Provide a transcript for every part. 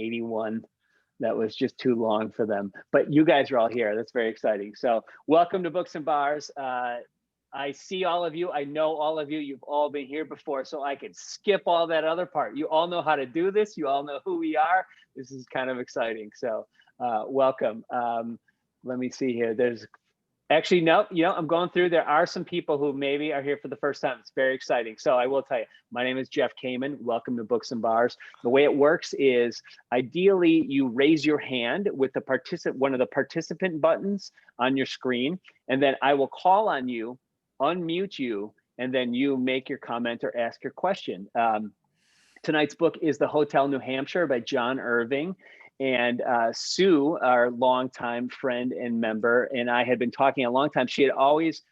1981. That was just too long for them. But you guys are all here. That's very exciting. So welcome to Books and Bars. I see all of you. I know all of you. You've all been here before, so I could skip all that other part. You all know how to do this. You all know who we are. This is kind of exciting. So welcome. Let me see here. There's actually, no, I'm going through. There are some people who maybe are here for the first time. It's very exciting. So I will tell you, my name is Jeff Kamen. Welcome to Books and Bars. The way it works is ideally you raise your hand with the one of the participant buttons on your screen, and then I will call on you, unmute you, and then you make your comment or ask your question. Tonight's book is The Hotel New Hampshire by John Irving. And Sue, our longtime friend and member, and I had been talking a long time. She had always,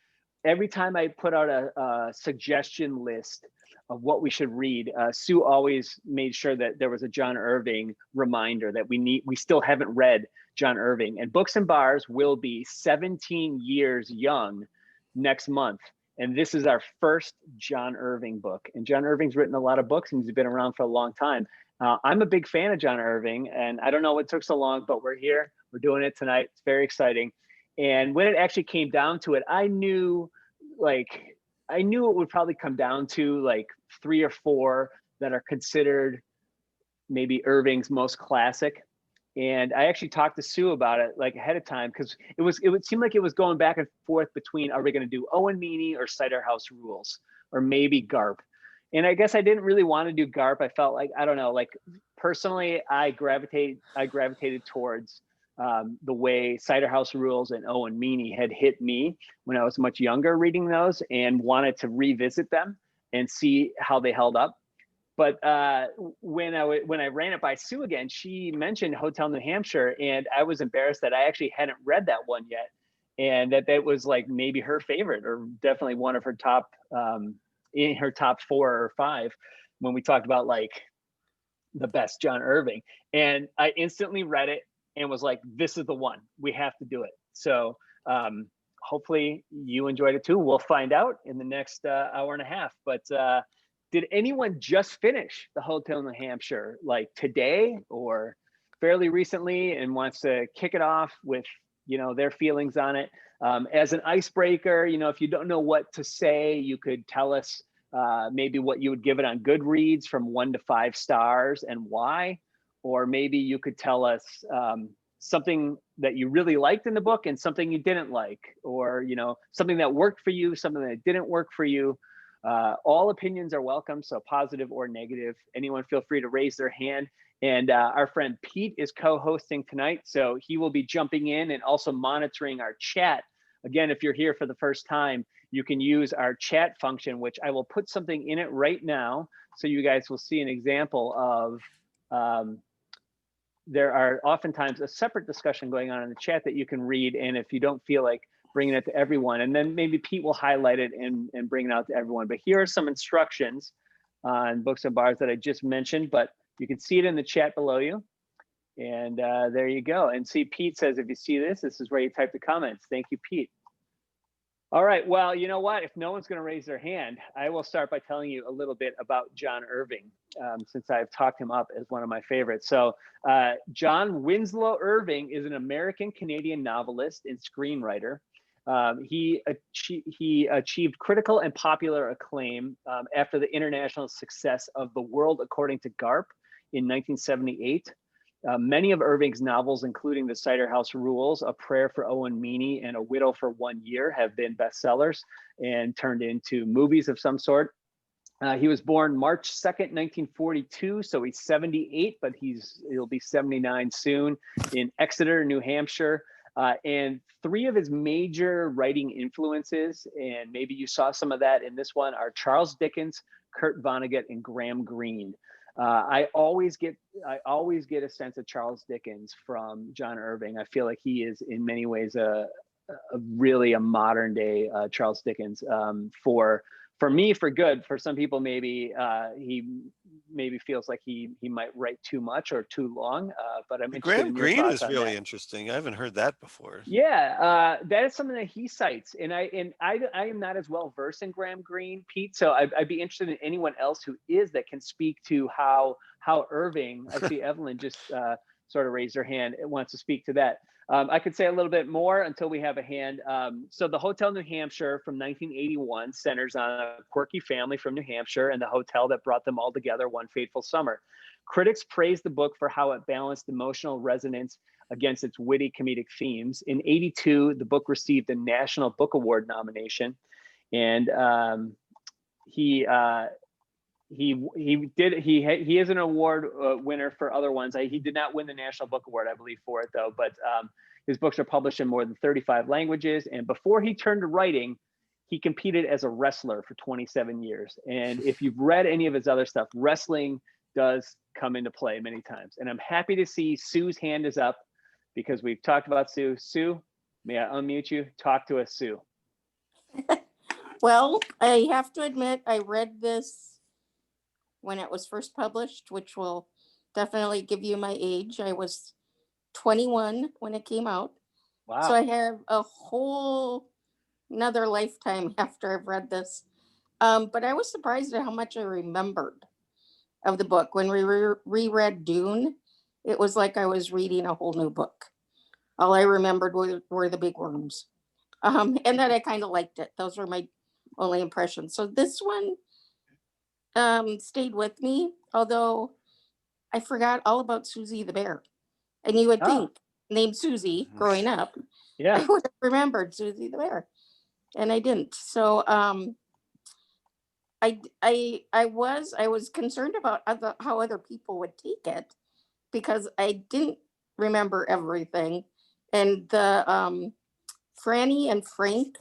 every time I put out a suggestion list of what we should read, Sue always made sure that there was a John Irving reminder that we still haven't read John Irving. And Books and Bars will be 17 years young next month. And this is our first John Irving book. And John Irving's written a lot of books and he's been around for a long time. I'm a big fan of John Irving, and I don't know what took so long, but we're here. We're doing it tonight. It's very exciting. And when it actually came down to it, I knew it would probably come down to like 3 or 4 that are considered maybe Irving's most classic. And I actually talked to Sue about it like ahead of time because it would seem like it was going back and forth between, are we going to do Owen Meany or Cider House Rules or maybe Garp? And I guess I didn't really want to do Garp. I felt like, I don't know, like personally, I gravitated towards the way Cider House Rules and Owen Meany had hit me when I was much younger reading those and wanted to revisit them and see how they held up. But when I ran it by Sue again, she mentioned Hotel New Hampshire, and I was embarrassed that I actually hadn't read that one yet, and that was like maybe her favorite or definitely one of her top in her top 4 or 5 when we talked about like the best John Irving. And I instantly read it and was like, this is the one, we have to do it. So hopefully you enjoyed it too. We'll find out in the next hour and a half. But did anyone just finish the Hotel New Hampshire like today or fairly recently and wants to kick it off with their feelings on it? As an icebreaker, if you don't know what to say, you could tell us maybe what you would give it on Goodreads from 1 to 5 stars and why. Or maybe you could tell us something that you really liked in the book and something you didn't like, or something that worked for you, something that didn't work for you. All opinions are welcome, so positive or negative. Anyone feel free to raise their hand. And our friend Pete is co-hosting tonight, so he will be jumping in and also monitoring our chat. Again, if you're here for the first time, you can use our chat function, which I will put something in it right now, so you guys will see an example of. There are oftentimes a separate discussion going on in the chat that you can read, and if you don't feel like bringing it to everyone, and then maybe Pete will highlight it and bring it out to everyone. But here are some instructions on Books and Bars that I just mentioned, but you can see it in the chat below you. And there you go. And see, Pete says, if you see this, this is where you type the comments. Thank you, Pete. All right, well, you know what? If no one's gonna raise their hand, I will start by telling you a little bit about John Irving, since I've talked him up as one of my favorites. So John Winslow Irving is an American-Canadian novelist and screenwriter. He achieved critical and popular acclaim after the international success of The World According to Garp in 1978. Many of Irving's novels, including The Cider House Rules, A Prayer for Owen Meany, and A Widow for 1 Year, have been bestsellers and turned into movies of some sort. He was born March 2nd, 1942, so he's 78, but he'll be 79 soon, in Exeter, New Hampshire. And 3 of his major writing influences, and maybe you saw some of that in this one, are Charles Dickens, Kurt Vonnegut, and Graham Greene. I always get a sense of Charles Dickens from John Irving. I feel like he is in many ways really a modern day Charles Dickens, for me, for good. For some people, maybe he maybe feels like he might write too much or too long. But I'm interested in your Graham Greene thoughts is on really that. interesting. I haven't heard that before. Yeah, that is something that he cites, and I am not as well versed in Graham Greene, Pete. So I'd be interested in anyone else who is, that can speak to how how Irving, I see Evelyn just sort of raised her hand and wants to speak to that. I could say a little bit more until we have a hand. So the Hotel New Hampshire from 1981 centers on a quirky family from New Hampshire and the hotel that brought them all together one fateful summer. Critics praised the book for how it balanced emotional resonance against its witty comedic themes. In '82, the book received a National Book Award nomination, and he is an award winner for other ones. He did not win the National Book Award, I believe, for it though. But his books are published in more than 35 languages. And before he turned to writing, he competed as a wrestler for 27 years. And if you've read any of his other stuff, wrestling does come into play many times. And I'm happy to see Sue's hand is up because we've talked about Sue. Sue, may I unmute you? Talk to us, Sue. Well, I have to admit, I read this when it was first published, which will definitely give you my age. I was 21 when it came out. Wow. So I have a whole another lifetime after I've read this. But I was surprised at how much I remembered of the book. When we reread Dune, it was like I was reading a whole new book. All I remembered were the big worms. And that I kind of liked it. Those were my only impressions. So this one stayed with me, although I forgot all about Susie the bear. And you would think, named Susie growing up, I would have remembered Susie the bear. And I didn't. So I was concerned about how other people would take it because I didn't remember everything. And the Franny and Frank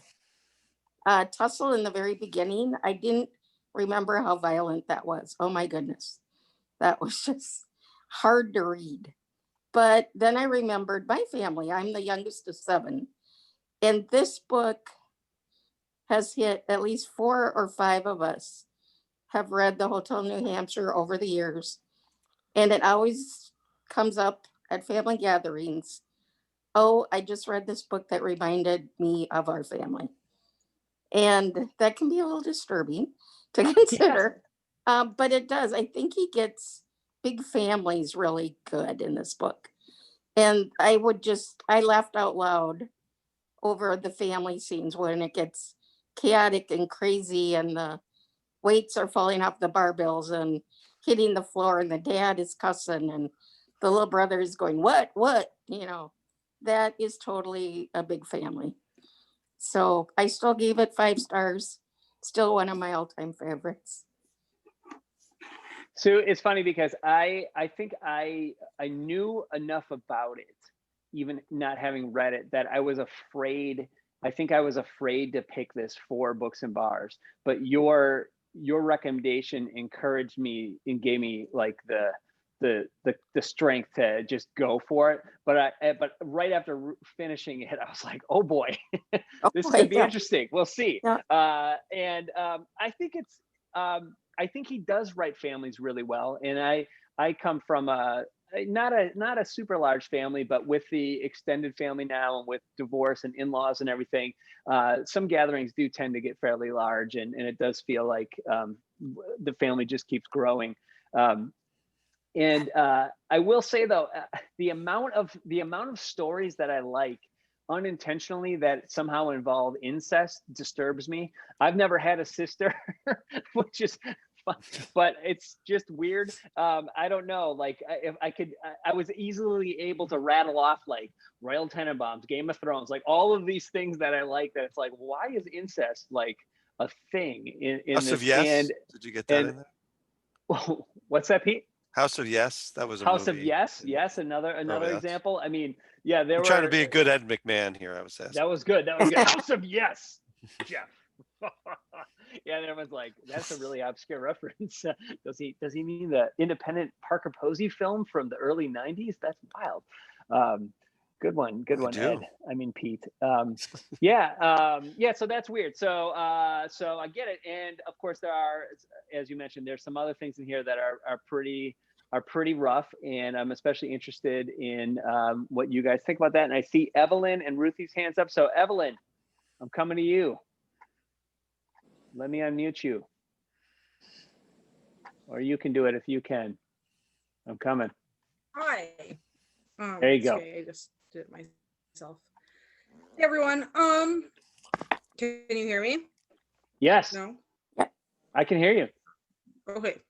tussle in the very beginning, I didn't remember how violent that was. Oh my goodness. That was just hard to read. But then I remembered my family. I'm the youngest of 7. And this book has hit at least 4 or 5 of us have read the Hotel New Hampshire over the years. And it always comes up at family gatherings. Oh, I just read this book that reminded me of our family. And that can be a little disturbing to consider. But it does. I think he gets big families really good in this book. And I laughed out loud over the family scenes when it gets chaotic and crazy and the weights are falling off the barbells and hitting the floor and the dad is cussing and the little brother is going, what? That is totally a big family. So I still gave it 5 stars. Still one of my all-time favorites. So it's funny because I think I knew enough about it, even not having read it, that I was afraid. I think I was afraid to pick this for Books and Bars. But your recommendation encouraged me and gave me like the strength to just go for it. But right after finishing it, I was like, oh boy, this is gonna be interesting. We'll see. Yeah. I think it's I think he does write families really well. And I come from not a super large family, but with the extended family now and with divorce and in-laws and everything, some gatherings do tend to get fairly large, and it does feel like the family just keeps growing. And I will say though, the amount of stories that I like unintentionally that somehow involve incest disturbs me. I've never had a sister, which is fun, but it's just weird. I don't know. Like if I could, I was easily able to rattle off like Royal Tenenbaums, Game of Thrones, like all of these things that I like. That it's like, why is incest like a thing in House this? of Yes? And did you get that in there? What's that, Pete? House of Yes, that was a House movie. of Yes, yes, another example. I mean, yeah, I'm trying to be a good Ed McMahon here. I was asking. That was good. House of Yes, Jeff. Yeah, and everyone's like, that's a really obscure reference. Does he mean the independent Parker Posey film from the early '90s? That's wild. Good one, Ed. I mean Pete. Yeah. So that's weird. So I get it, and of course there are, as you mentioned, there's some other things in here that are pretty rough, and I'm especially interested in what you guys think about that. And I see Evelyn and Ruthie's hands up. So Evelyn, I'm coming to you. Let me unmute you, or you can do it if you can. I'm coming. Hi. There you go. Okay, I just did it myself. Hey everyone. Can you hear me? Yes, No? I can hear you. Okay.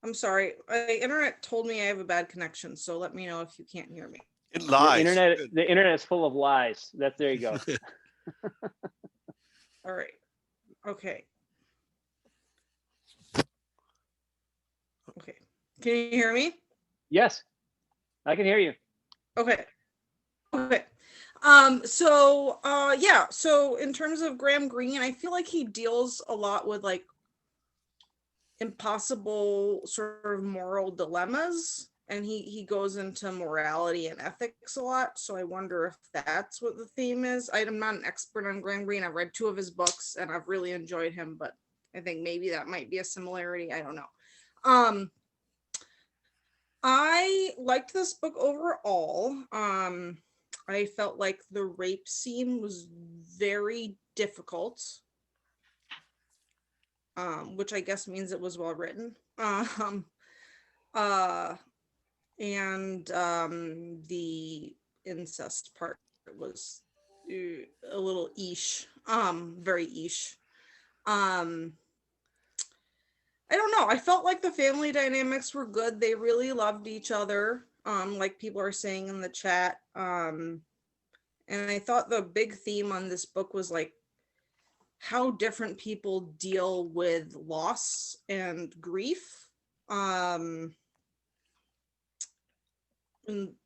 I'm sorry. My internet told me I have a bad connection, so let me know if you can't hear me. It lies. The internet is full of lies. There you go. All right. Okay. Okay. Can you hear me? Yes, I can hear you. Okay. Okay. Yeah, so in terms of Graham Greene, I feel like he deals a lot with like impossible sort of moral dilemmas, and he goes into morality and ethics a lot. So I wonder if that's what the theme is. I'm not an expert on Graham Greene. I've read 2 of his books and I've really enjoyed him, but I think maybe that might be a similarity. I don't know. I liked this book overall. I felt like the rape scene was very difficult, which I guess means it was well written. The incest part was a little very ish. I don't know. I felt like the family dynamics were good. They really loved each other, like people are saying in the chat. And I thought the big theme on this book was like how different people deal with loss and grief. And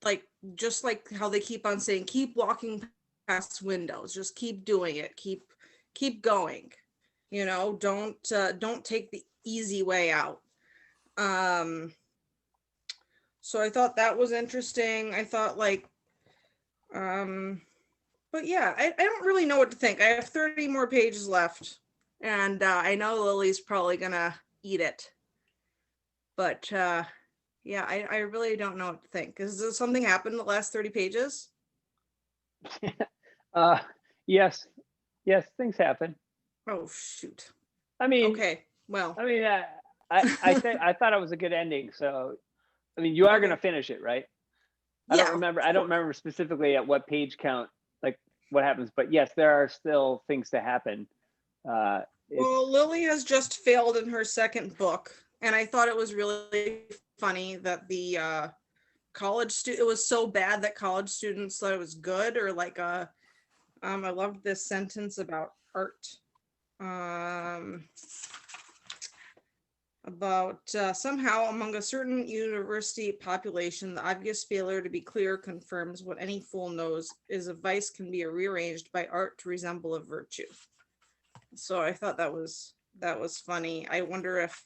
like just like how they keep on saying, keep walking past windows, just keep doing it, keep going. You know, don't take the easy way out. So I thought that was interesting. I thought like, but yeah, I don't really know what to think. I have 30 more pages left, and I know Lily's probably gonna eat it. But yeah, I really don't know what to think. Is there something happened in the last 30 pages? Yes, things happen. Oh shoot. I mean, okay. Well, I mean, I thought it was a good ending. So, I mean, you are going to finish it, right? I don't remember specifically at what page count, like what happens, but yes, there are still things to happen. Well, Lily has just failed in her second book, and I thought it was really funny that the it was so bad that college students thought it was good, or like I loved this sentence about art. About somehow among a certain university population, the obvious failure to be clear confirms what any fool knows is a vice can be rearranged by art to resemble a virtue. So I thought that was funny. I wonder if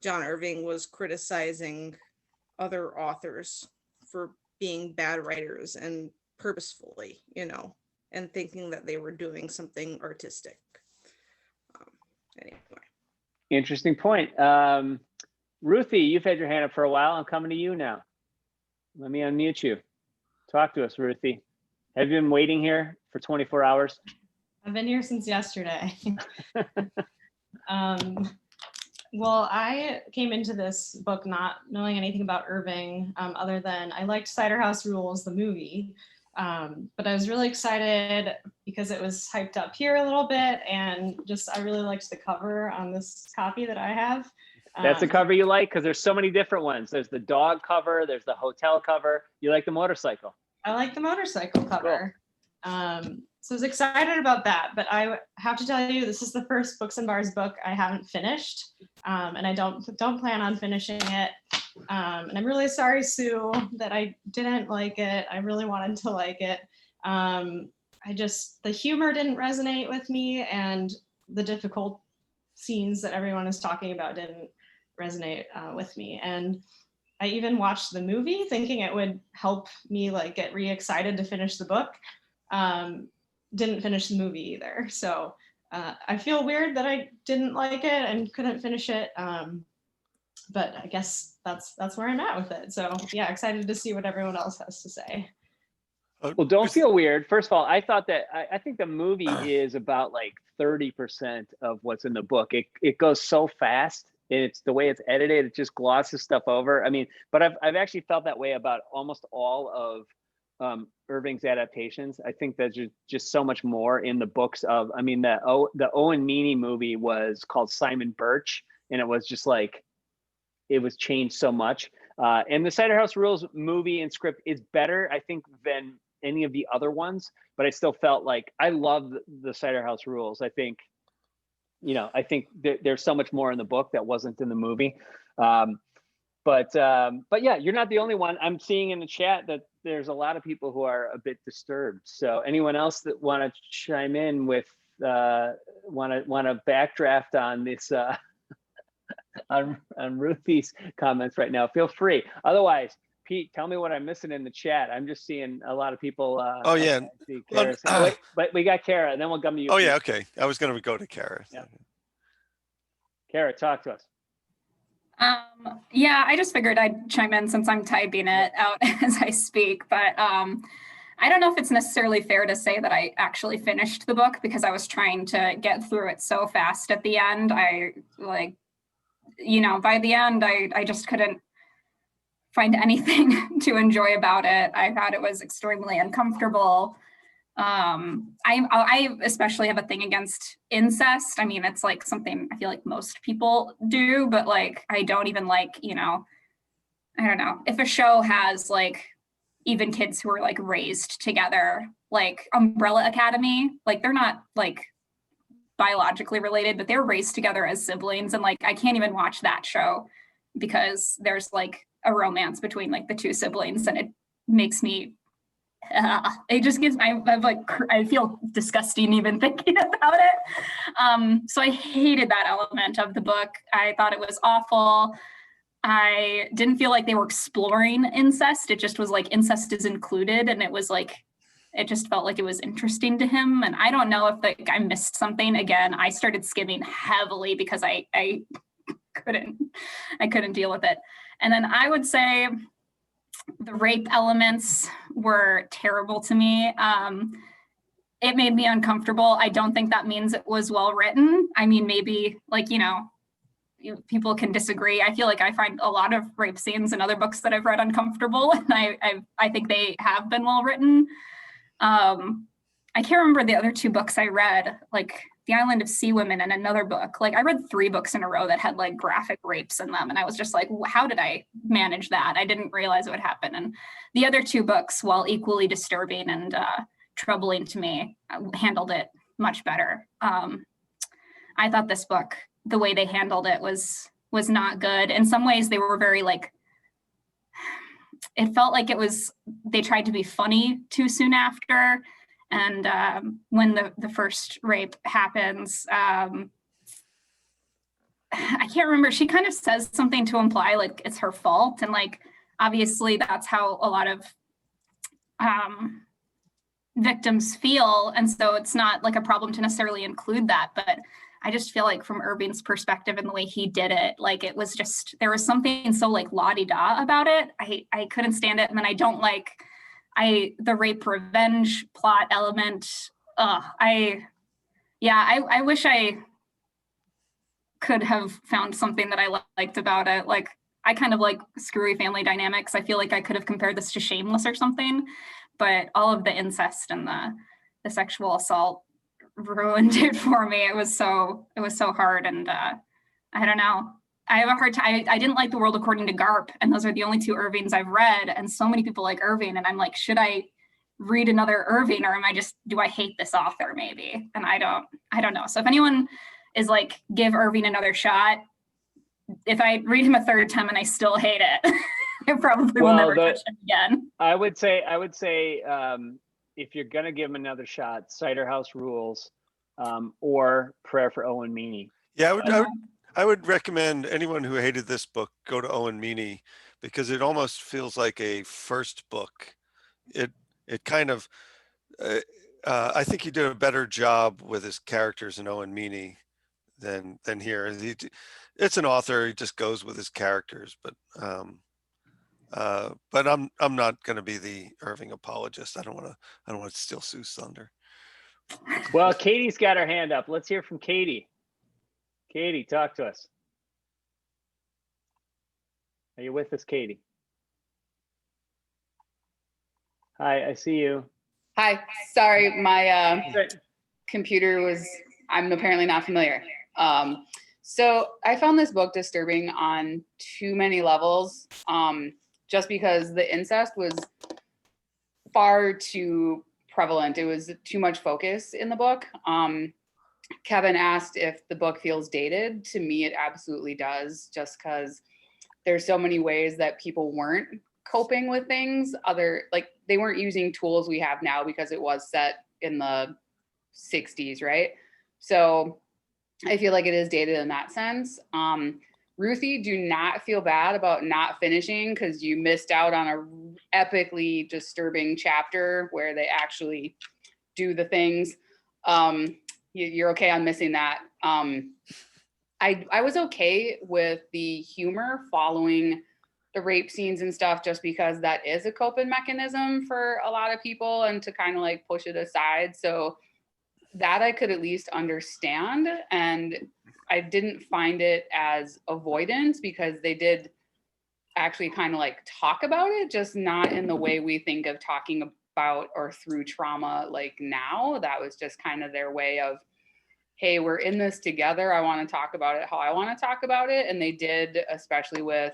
John Irving was criticizing other authors for being bad writers and purposefully, you know, and thinking that they were doing something artistic. Anyway. Interesting point. Ruthie, you've had your hand up for a while. I'm coming to you now. Let me unmute you. Talk to us, Ruthie. Have you been waiting here for 24 hours? I've been here since yesterday. Well, I came into this book not knowing anything about Irving, other than I liked Cider House Rules, the movie. But I was really excited because it was hyped up here a little bit, and just I really liked the cover on this copy that I have. That's the cover you like? Because there's so many different ones. There's the dog cover, there's the hotel cover. You like the motorcycle? I like the motorcycle cover. Cool. So I was excited about that, but I have to tell you, this is the first Books and Bars book I haven't finished, and I don't plan on finishing it. And I'm really sorry, Sue, that I didn't like it. I really wanted to like it. The humor didn't resonate with me, and the difficult scenes that everyone is talking about didn't resonate with me. And I even watched the movie thinking it would help me like get re-excited to finish the book. Didn't finish the movie either. So I feel weird that I didn't like it and couldn't finish it. But I guess that's where I'm at with it. So yeah, excited to see what everyone else has to say. Well, don't feel weird. First of all, I thought that I think the movie is about like 30% of what's in the book. It goes so fast it's the way it's edited. It just glosses stuff over. I mean, but I've actually felt that way about almost all of Irving's adaptations. I think there's just so much more in the books of. I mean, the Owen Meany movie was called Simon Birch, and it was just like it was changed so much. And the Cider House Rules movie and script is better, I think, than any of the other ones. But I still felt like I love the Cider House Rules. I think, I think there's so much more in the book that wasn't in the movie. But yeah, you're not the only one. I'm seeing in the chat that there's a lot of people who are a bit disturbed. So anyone else that want to chime in with want to backdraft on this on Ruthie's comments right now, feel free. Otherwise, Pete, tell me what I'm missing in the chat. I'm just seeing a lot of people. Oh yeah. Wait, but we got Kara, and then we'll come to you. Oh Pete. yeah, okay. I was going to go to Kara. Yeah. Kara, talk to us. Yeah, I just figured I'd chime in since I'm typing it out as I speak, but I don't know if it's necessarily fair to say that I actually finished the book because I was trying to get through it so fast at the end. By the end, I just couldn't find anything to enjoy about it. I thought it was extremely uncomfortable. I especially have a thing against incest. I mean, it's like something I feel like most people do, but like, I don't even like, I don't know, if a show has like even kids who are like raised together, like Umbrella Academy, like they're not like biologically related, but they're raised together as siblings. And like, I can't even watch that show because there's like a romance between like the two siblings, and it makes me it just gives I feel disgusting even thinking about it. So I hated that element of the book. I thought it was awful. I didn't feel like they were exploring incest. It just was like incest is included, and it was like it just felt like it was interesting to him. And I don't know if I missed something. Again, I started skimming heavily because I couldn't deal with it. And then I would say the rape elements were terrible to me. It made me uncomfortable. I don't think that means it was well written. I mean, maybe like, people can disagree. I feel like I find a lot of rape scenes in other books that I've read uncomfortable, and I think they have been well written. I can't remember the other two books I read, like The Island of Sea Women and another book. Like I read 3 books in a row that had like graphic rapes in them. And I was just like, how did I manage that? I didn't realize it would happen. And the other 2 books, while equally disturbing and troubling to me, handled it much better. I thought this book, the way they handled it was not good. In some ways they were very like, it felt like they tried to be funny too soon after. And when the first rape happens, I can't remember. She kind of says something to imply like it's her fault. And like, obviously that's how a lot of victims feel. And so it's not like a problem to necessarily include that. But I just feel like from Irving's perspective and the way he did it, like it was just, there was something so like la-di-da about it. I couldn't stand it. And then I don't like the rape revenge plot element. I wish I could have found something that I liked about it. Like I kind of like screwy family dynamics. I feel like I could have compared this to Shameless or something, but all of the incest and the sexual assault ruined it for me. It was so hard. And I don't know. I have a hard time. I didn't like The World According to Garp, and those are the only 2 Irvings I've read. And so many people like Irving, and I'm like, should I read another Irving, or do I hate this author maybe? And I don't know. So if anyone is like, give Irving another shot, if I read him a 3rd time and I still hate it, I probably will never touch him again. I would say, if you're gonna give him another shot, Cider House Rules, or Prayer for Owen Meany. Yeah, I would recommend anyone who hated this book go to Owen Meany, because it almost feels like a first book. It kind of, I think he did a better job with his characters in Owen Meany than here. It's an author; he just goes with his characters. But I'm not going to be the Irving apologist. I don't want to steal Sue's thunder. Well, Katie's got her hand up. Let's hear from Katie. Katie, talk to us. Are you with us, Katie? Hi, I see you. Hi, sorry, my Great. computer was, I'm apparently not familiar. So I found this book disturbing on too many levels, just because the incest was far too prevalent. It was too much focus in the book. Kevin asked if the book feels dated. To me, it absolutely does, just because there's so many ways that people weren't coping with things. Like they weren't using tools we have now because it was set in the 60s, right? So I feel like it is dated in that sense. Ruthie, do not feel bad about not finishing because you missed out on a epically disturbing chapter where they actually do the things. You're okay on missing that. I was okay with the humor following the rape scenes and stuff, just because that is a coping mechanism for a lot of people and to kind of like push it aside. So that I could at least understand. And I didn't find it as avoidance because they did actually kind of like talk about it, just not in the way we think of talking about or through trauma like now. That was just kind of their way of, hey, we're in this together. I want to talk about it how I want to talk about it. And they did, especially with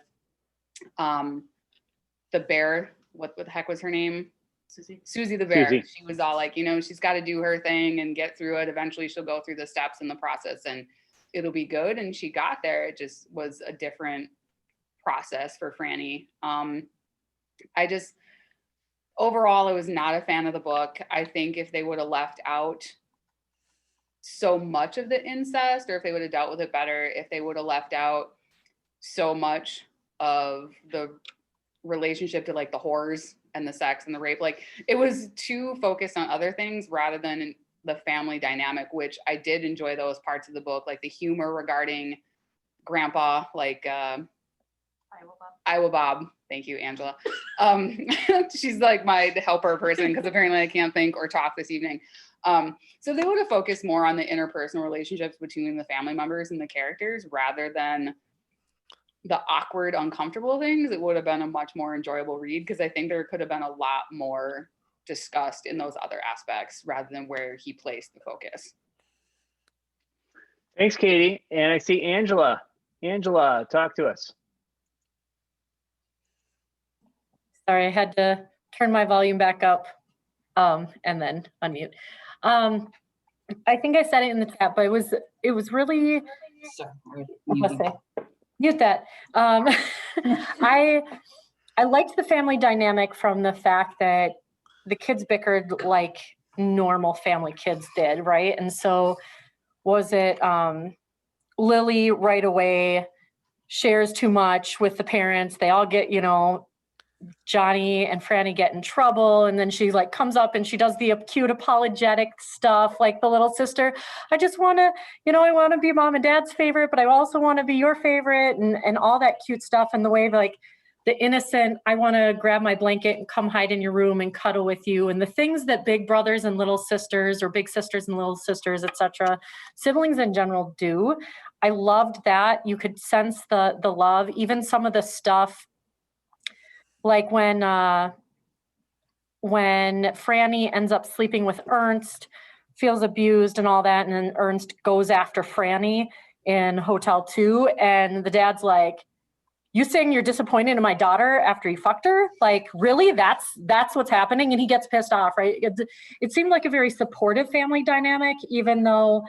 the bear, what the heck was her name? Susie the bear. Susie. She was all like, you know, she's got to do her thing and get through it. Eventually she'll go through the steps in the process and it'll be good. And she got there. It just was a different process for Franny. Overall, I was not a fan of the book. I think if they would have left out so much of the incest, or if they would have dealt with it better, if they would have left out so much of the relationship to like the whores and the sex and the rape, like it was too focused on other things rather than the family dynamic, which I did enjoy those parts of the book, like the humor regarding grandpa, like Iowa Bob. Thank you, Angela. She's like my helper person because apparently I can't think or talk this evening. So they would have focused more on the interpersonal relationships between the family members and the characters rather than the awkward, uncomfortable things. It would have been a much more enjoyable read because I think there could have been a lot more discussed in those other aspects rather than where he placed the focus. Thanks, Katie. And I see Angela. Angela, talk to us. Sorry, I had to turn my volume back up and then unmute. I think I said it in the chat, but it was really, let's say, mute that. I liked the family dynamic from the fact that the kids bickered like normal family kids did, right? And so was it Lily right away shares too much with the parents. They all get, you know, Johnny and Franny get in trouble, and then she like comes up and she does the cute apologetic stuff like the little sister. I just want to, you know, I want to be mom and dad's favorite, but I also want to be your favorite, and all that cute stuff, and the way like the innocent, I want to grab my blanket and come hide in your room and cuddle with you, and the things that big brothers and little sisters or big sisters and little sisters, etc., siblings in general do. I loved that. You could sense the love, even some of the stuff like when Franny ends up sleeping with Ernst, feels abused and all that, and then Ernst goes after Franny in Hotel 2, and the dad's like, you saying you're disappointed in my daughter after you fucked her? Like, really? That's what's happening? And he gets pissed off, right? It seemed like a very supportive family dynamic, even though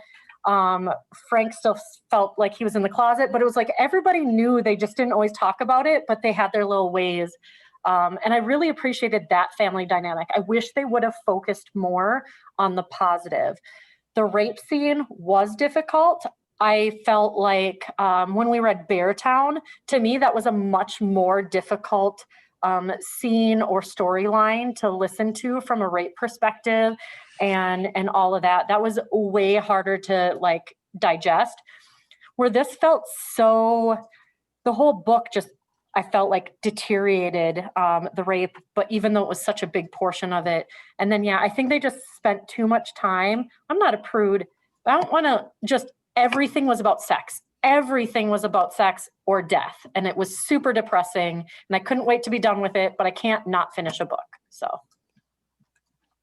Frank still felt like he was in the closet, but it was like everybody knew, they just didn't always talk about it, but they had their little ways. And I really appreciated that family dynamic. I wish they would have focused more on the positive. The rape scene was difficult. I felt like when we read Beartown, to me, that was a much more difficult scene or storyline to listen to from a rape perspective and all of that. That was way harder to like digest. Where this felt so, the whole book just, I felt like deteriorated the rape, but even though it was such a big portion of it. And then, yeah, I think they just spent too much time. I'm not a prude, but I don't want to just, everything was about sex. everything was about sex or death. And it was super depressing. And I couldn't wait to be done with it, but I can't not finish a book. So.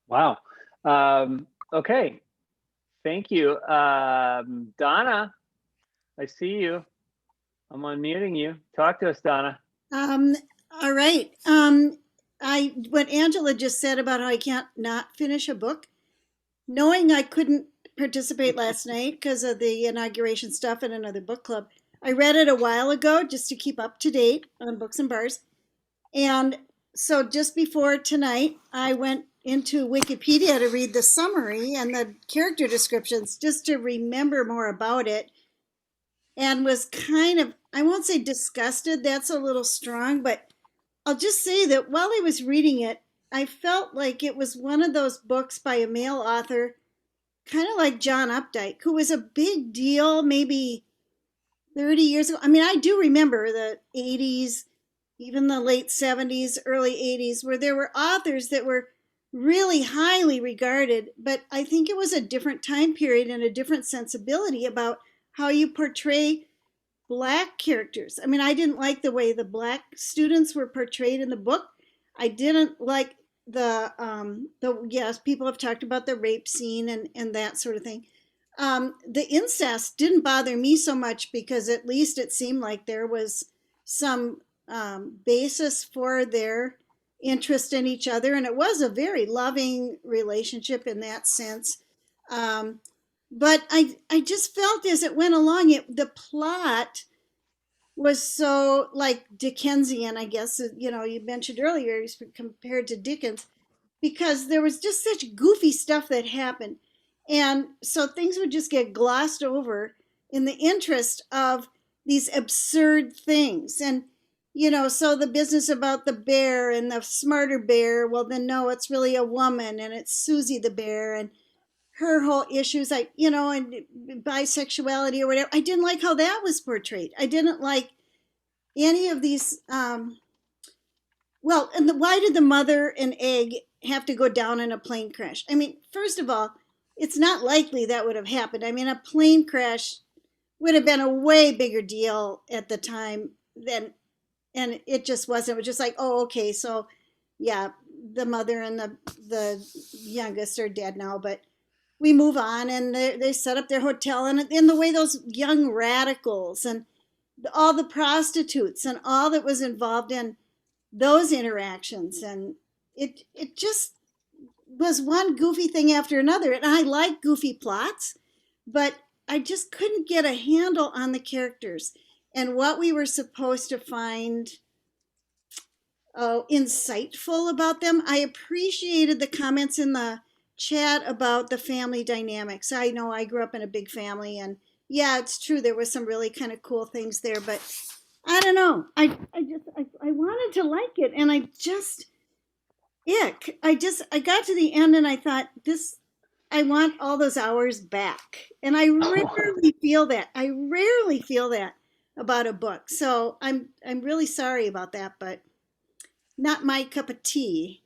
Wow. Okay. Thank you. Donna, I see you. I'm unmuting you. Talk to us, Donna. All right. What Angela just said about how I can't not finish a book, knowing I couldn't participate last night because of the inauguration stuff in another book club, I read it a while ago just to keep up to date on Books and Bars. And so just before tonight, I went into Wikipedia to read the summary and the character descriptions just to remember more about it, and was kind of, I won't say disgusted, that's a little strong, but I'll just say that while I was reading it, I felt like it was one of those books by a male author, kind of like John Updike, who was a big deal maybe 30 years ago. I mean, I do remember the 80s, even the late 70s, early 80s, where there were authors that were really highly regarded, but I think it was a different time period and a different sensibility about how you portray Black characters. I mean, I didn't like the way the Black students were portrayed in the book. I didn't like the yes, people have talked about the rape scene and that sort of thing. The incest didn't bother me so much because at least it seemed like there was some basis for their interest in each other, and it was a very loving relationship in that sense. But I just felt as it went along, the plot was so like Dickensian, I guess. You know, you mentioned earlier, compared to Dickens, because there was just such goofy stuff that happened. And so things would just get glossed over in the interest of these absurd things. And, you know, so the business about the bear and the smarter bear, well, then no, it's really a woman and it's Susie the bear. And her whole issues, like, you know, and bisexuality or whatever. I didn't like how that was portrayed. I didn't like any of these. Well, and why did the mother and egg have to go down in a plane crash? I mean, first of all, it's not likely that would have happened. I mean, a plane crash would have been a way bigger deal at the time than, and it just wasn't. It was just like, oh, okay, so yeah, the mother and the youngest are dead now, but we move on, and they set up their hotel, and in the way those young radicals and all the prostitutes and all that was involved in those interactions, and it just was one goofy thing after another. And I like goofy plots, but I just couldn't get a handle on the characters and what we were supposed to find insightful about them. I appreciated the comments in the chat about the family dynamics. I know I grew up in a big family, and yeah, it's true, there was some really kind of cool things there, but I don't know. I wanted to like it, and I got to the end and I thought, I want all those hours back. And I rarely feel that. I rarely feel that about a book. So I'm really sorry about that, but not my cup of tea.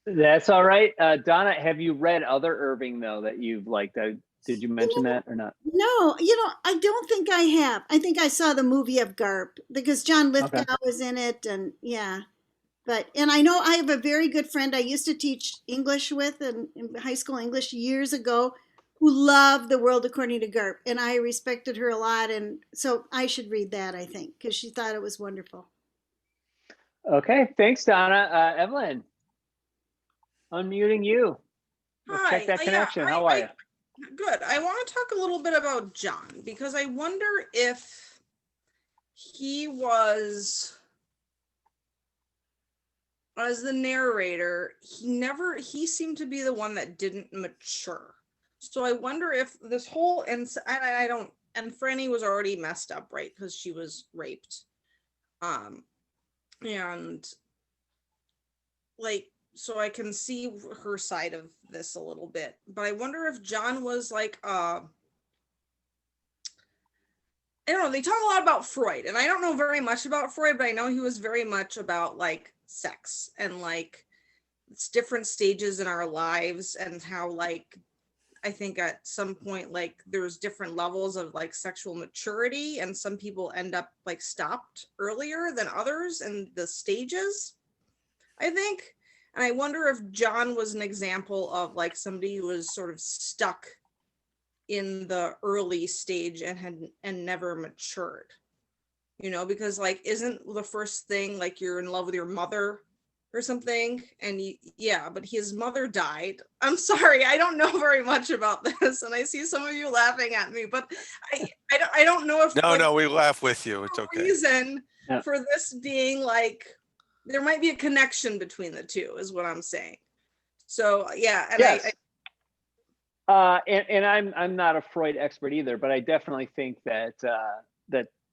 That's all right. Donna, have you read other Irving, though, that you've liked? Did you mention that or not? No, I don't think I have. I think I saw the movie of Garp because John Lithgow was in it, and yeah. And I know I have a very good friend I used to teach English with in high school English years ago, who loved The World According to Garp, and I respected her a lot, and so I should read that, I think, because she thought it was wonderful. Okay, thanks, Donna. Evelyn, unmuting you. Let's Hi. check that connection. How are you? Good. I want to talk a little bit about John, because I wonder if he was, as the narrator, he seemed to be the one that didn't mature. So I wonder if this whole, and Franny was already messed up, right? Because she was raped. And like, so I can see her side of this a little bit, but I wonder if John was like, I don't know, they talk a lot about Freud, and I don't know very much about Freud, but I know he was very much about like sex and like it's different stages in our lives, and how like, I think at some point, like there's different levels of like sexual maturity, and some people end up like stopped earlier than others in the stages, I think. And I wonder if John was an example of like somebody who was sort of stuck in the early stage and never matured, you know, because like, isn't the first thing like you're in love with your mother or something? And yeah, but his mother died. I'm sorry, I don't know very much about this, and I see some of you laughing at me, but I don't know if No, we laugh with you. It's okay. Reason Yeah. for this being like, there might be a connection between the two, is what I'm saying. So yeah, and yes. And I'm not a Freud expert either, but I definitely think that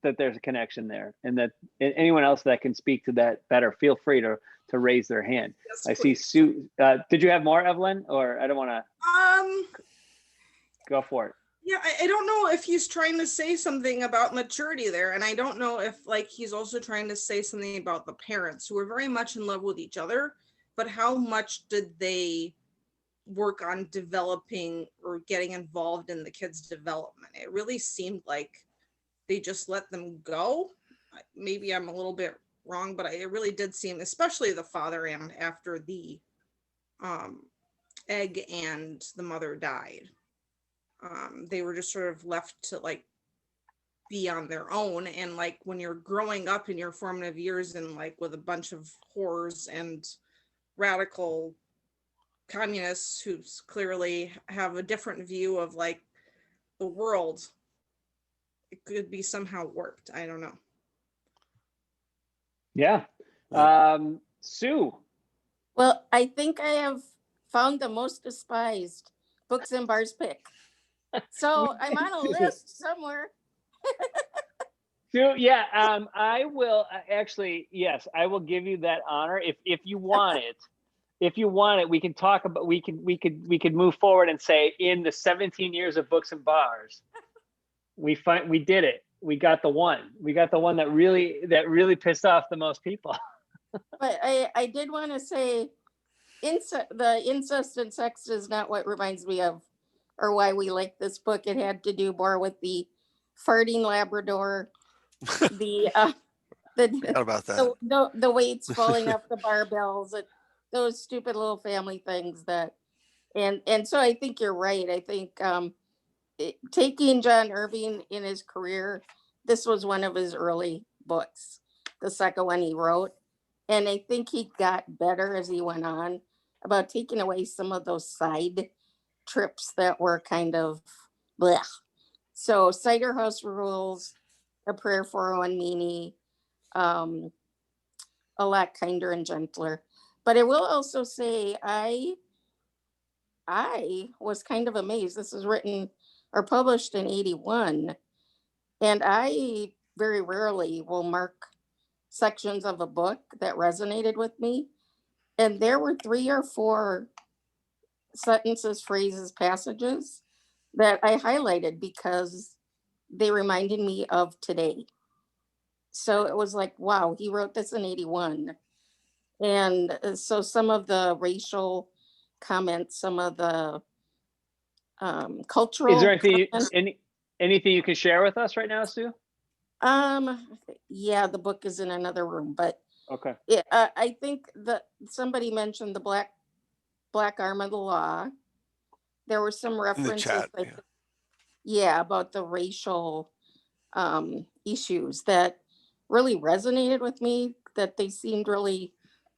that there's a connection there, and that anyone else that can speak to that better, feel free to raise their hand. Yes, I see please. Sue. Did you have more, Evelyn, or I don't want to go for it? Yeah, I don't know if he's trying to say something about maturity there, and I don't know if like he's also trying to say something about the parents who were very much in love with each other, but how much did they work on developing or getting involved in the kids' development? It really seemed like they just let them go. Maybe I'm a little bit wrong, but it really did seem, especially the father, and after the egg and the mother died, they were just sort of left to like be on their own. And like when you're growing up in your formative years and like with a bunch of whores and radical communists who clearly have a different view of like the world, it could be somehow warped. I don't know. Yeah. Sue. Well, I think I have found the most despised Books and Bars pick. So I'm on a list somewhere. Sue, yeah. I will actually, yes, I will give you that honor if you want it. If you want it, we can talk about. We could move forward and say, in the 17 years of Books and Bars, we did it. We got the one. We got the one that really pissed off the most people. But I did want to say, the incest and sex is not what reminds me of, or why we like this book. It had to do more with the farting Labrador, the Forgot about that. the weights falling off the barbells, those stupid little family things that, and so I think you're right. I think taking John Irving in his career, this was one of his early books, the second one he wrote. And I think he got better as he went on about taking away some of those side trips that were kind of blech. So Cider House Rules, A Prayer for One Meanie, A Lot Kinder and Gentler. But I will also say I was kind of amazed. This was written or published in 81. And I very rarely will mark sections of a book that resonated with me. And there were 3 or 4 sentences, phrases, passages that I highlighted because they reminded me of today. So it was like, wow, he wrote this in 81. And so some of the racial comments, some of the cultural. Is there comments, anything you can share with us right now, Sue? Yeah, the book is in another room, but Okay. yeah, I think that somebody mentioned the black arm of the law. There were some In the references, chat. like, Yeah. about the racial issues that really resonated with me, that they seemed really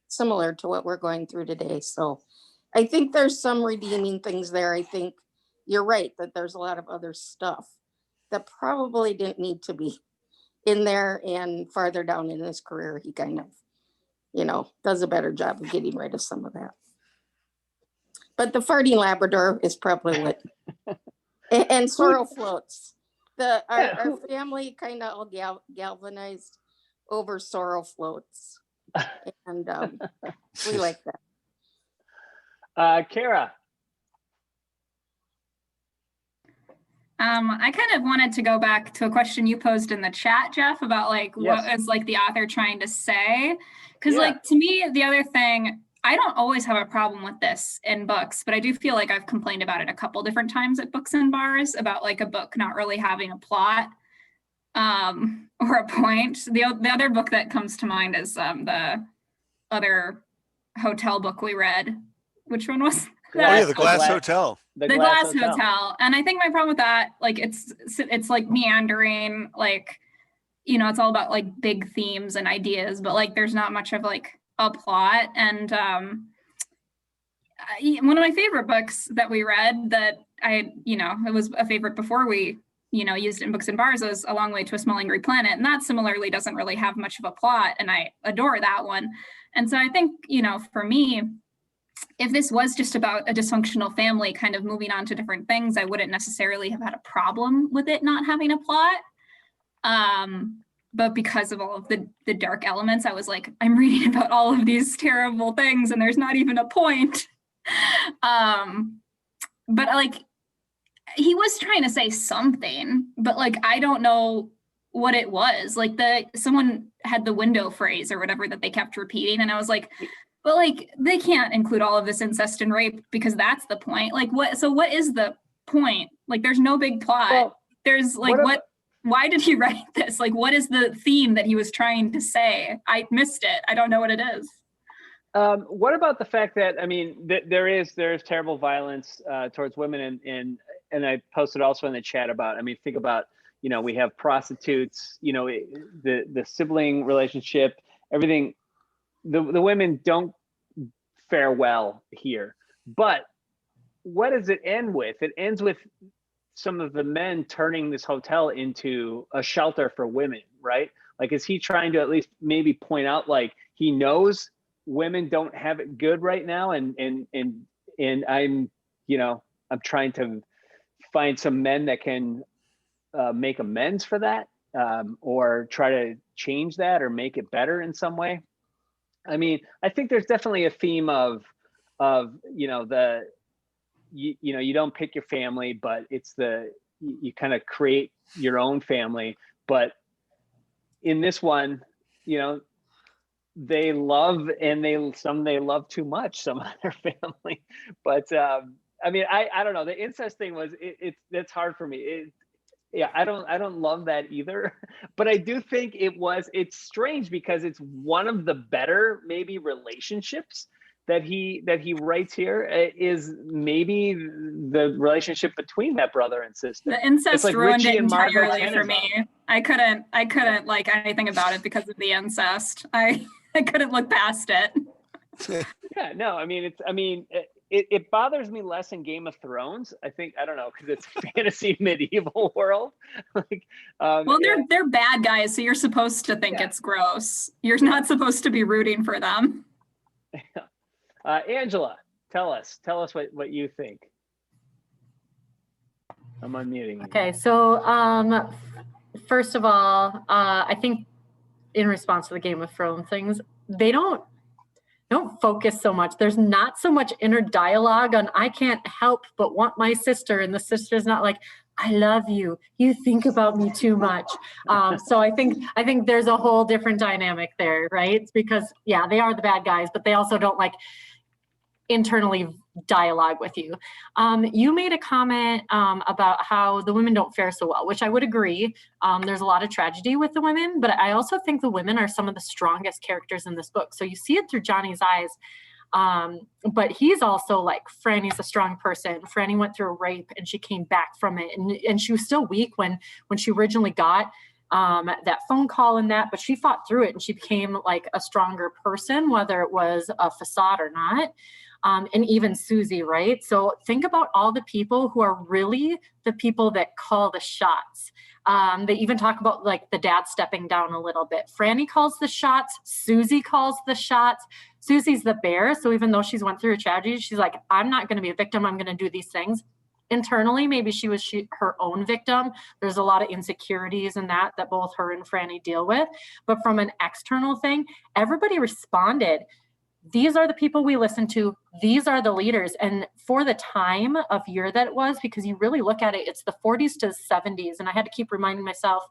similar to what we're going through today. So I think there's some redeeming things there. I think you're right that there's a lot of other stuff that probably didn't need to be in there, and farther down in his career, he kind of, does a better job of getting rid of some of that. But the farting Labrador is probably what, and sorrow floats. Our family kind of all galvanized over sorrow floats, and we like that. Kara. I kind of wanted to go back to a question you posed in the chat, Jeff, about like Yes. what is like the author trying to say? Because Yeah. like to me, the other thing, I don't always have a problem with this in books, but I do feel like I've complained about it a couple different times at Books and Bars about like a book not really having a plot or a point. The other book that comes to mind is the other hotel book we read. Which one was that? Oh yeah, the Glass Hotel. The Glass Hotel. And I think my problem with that, like it's like meandering, like, you know, it's all about like big themes and ideas, but like there's not much of like a plot. And one of my favorite books that we read that it was a favorite before we, used it in Books and Bars was A Long Way to a Small Angry Planet. And that similarly doesn't really have much of a plot. And I adore that one. And so I think, for me, if this was just about a dysfunctional family kind of moving on to different things, I wouldn't necessarily have had a problem with it not having a plot. But because of all of the dark elements, I was like, I'm reading about all of these terrible things and there's not even a point. But like, he was trying to say something, but like, I don't know what it was. Like someone had the window phrase or whatever that they kept repeating. And I was like, but like, they can't include all of this incest and rape because that's the point. Like what is the point? Like, there's no big plot. Well, there's like, why did he write this? Like, what is the theme that he was trying to say? I missed it. I don't know what it is. What about the fact that, I mean, there is terrible violence towards women, and I posted also in the chat about, I mean, think about, we have prostitutes, the sibling relationship, everything. The women don't fare well here. But what does it end with? It ends with some of the men turning this hotel into a shelter for women, right? Like, is he trying to at least maybe point out, like, he knows women don't have it good right now, and I'm trying to find some men that can make amends for that, or try to change that or make it better in some way. I mean, I think there's definitely a theme of you don't pick your family, but it's you kind of create your own family. But in this one, they love, and some they love too much, some of their family. But I mean, I don't know. The incest thing was that's hard for me. I don't love that either. But I do think it's strange because it's one of the better maybe relationships that he writes here, is maybe the relationship between that brother and sister. The incest like ruined Richie it and Margot entirely for me. I couldn't like anything about it because of the incest. I couldn't look past it. Yeah, no, I mean, it bothers me less in Game of Thrones. I think, I don't know, because it's fantasy medieval world. Like, well, they're bad guys, so you're supposed to think it's gross. You're not supposed to be rooting for them. Angela, tell us what you think. I'm unmuting. Okay, so first of all, I think in response to the Game of Thrones things, they don't focus so much. There's not so much inner dialogue on I can't help but want my sister, and the sister's not like, I love you. You think about me too much. So I think there's a whole different dynamic there, right? It's because they are the bad guys, but they also don't like internally dialogue with you. You made a comment about how the women don't fare so well, which I would agree. There's a lot of tragedy with the women, but I also think the women are some of the strongest characters in this book. So you see it through Johnny's eyes. But he's also like, Franny's a strong person. Franny went through a rape and she came back from it. And she was still weak when she originally got that phone call and that, but she fought through it and she became like a stronger person, whether it was a facade or not. And even Susie, right? So think about all the people who are really the people that call the shots. They even talk about like the dad stepping down a little bit. Franny calls the shots. Susie calls the shots. Susie's the bear. So even though she's went through a tragedy, she's like, I'm not going to be a victim. I'm going to do these things. Internally, maybe she was her own victim. There's a lot of insecurities in that both her and Franny deal with. But from an external thing, everybody responded. These are the people we listen to. These are the leaders. And for the time of year that it was, because you really look at it, it's the 40s to 70s. And I had to keep reminding myself,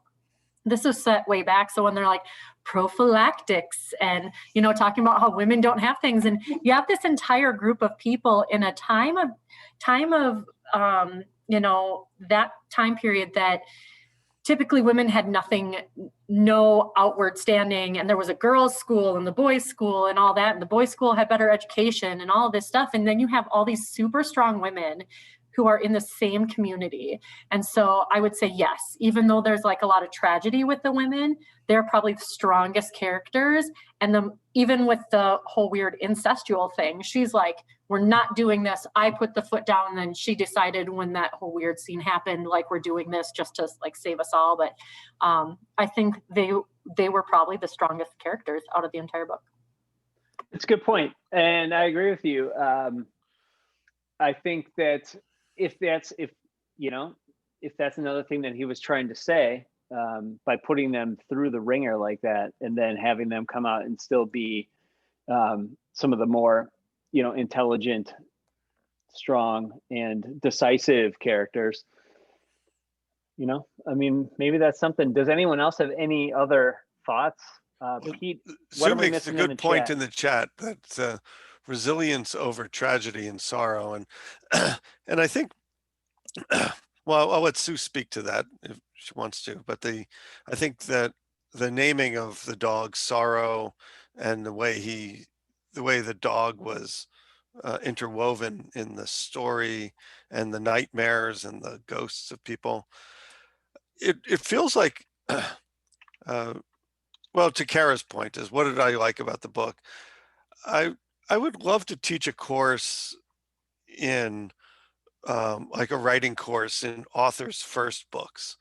this was set way back. So when they're like prophylactics and, you know, talking about how women don't have things, and you have this entire group of people in a time of, you know, that time period that typically women had nothing, no outward standing, and there was a girls' school and the boys' school and all that, and the boys' school had better education and all this stuff. And then you have all these super strong women who are in the same community. And so I would say, yes, even though there's like a lot of tragedy with the women, they're probably the strongest characters. And even with the whole weird incestual thing, she's like, we're not doing this. I put the foot down, and then she decided when that whole weird scene happened, like, we're doing this just to like save us all. But I think they were probably the strongest characters out of the entire book. It's a good point, and I agree with you. I think that if that's another thing that he was trying to say, by putting them through the ringer like that, and then having them come out and still be some of the more, you know, intelligent, strong, and decisive characters. You know, I mean, maybe that's something. Does anyone else have any other thoughts? Pete, what Sue am I makes a missing in the good point chat? in the chat that resilience over tragedy and sorrow, and and I think, well, I'll let Sue speak to that if she wants to. But I think that the naming of the dog Sorrow, and the way the dog was interwoven in the story, and the nightmares and the ghosts of people, it feels like, well, to Kara's point is, what did I like about the book? I would love to teach a course in like a writing course in authors' first books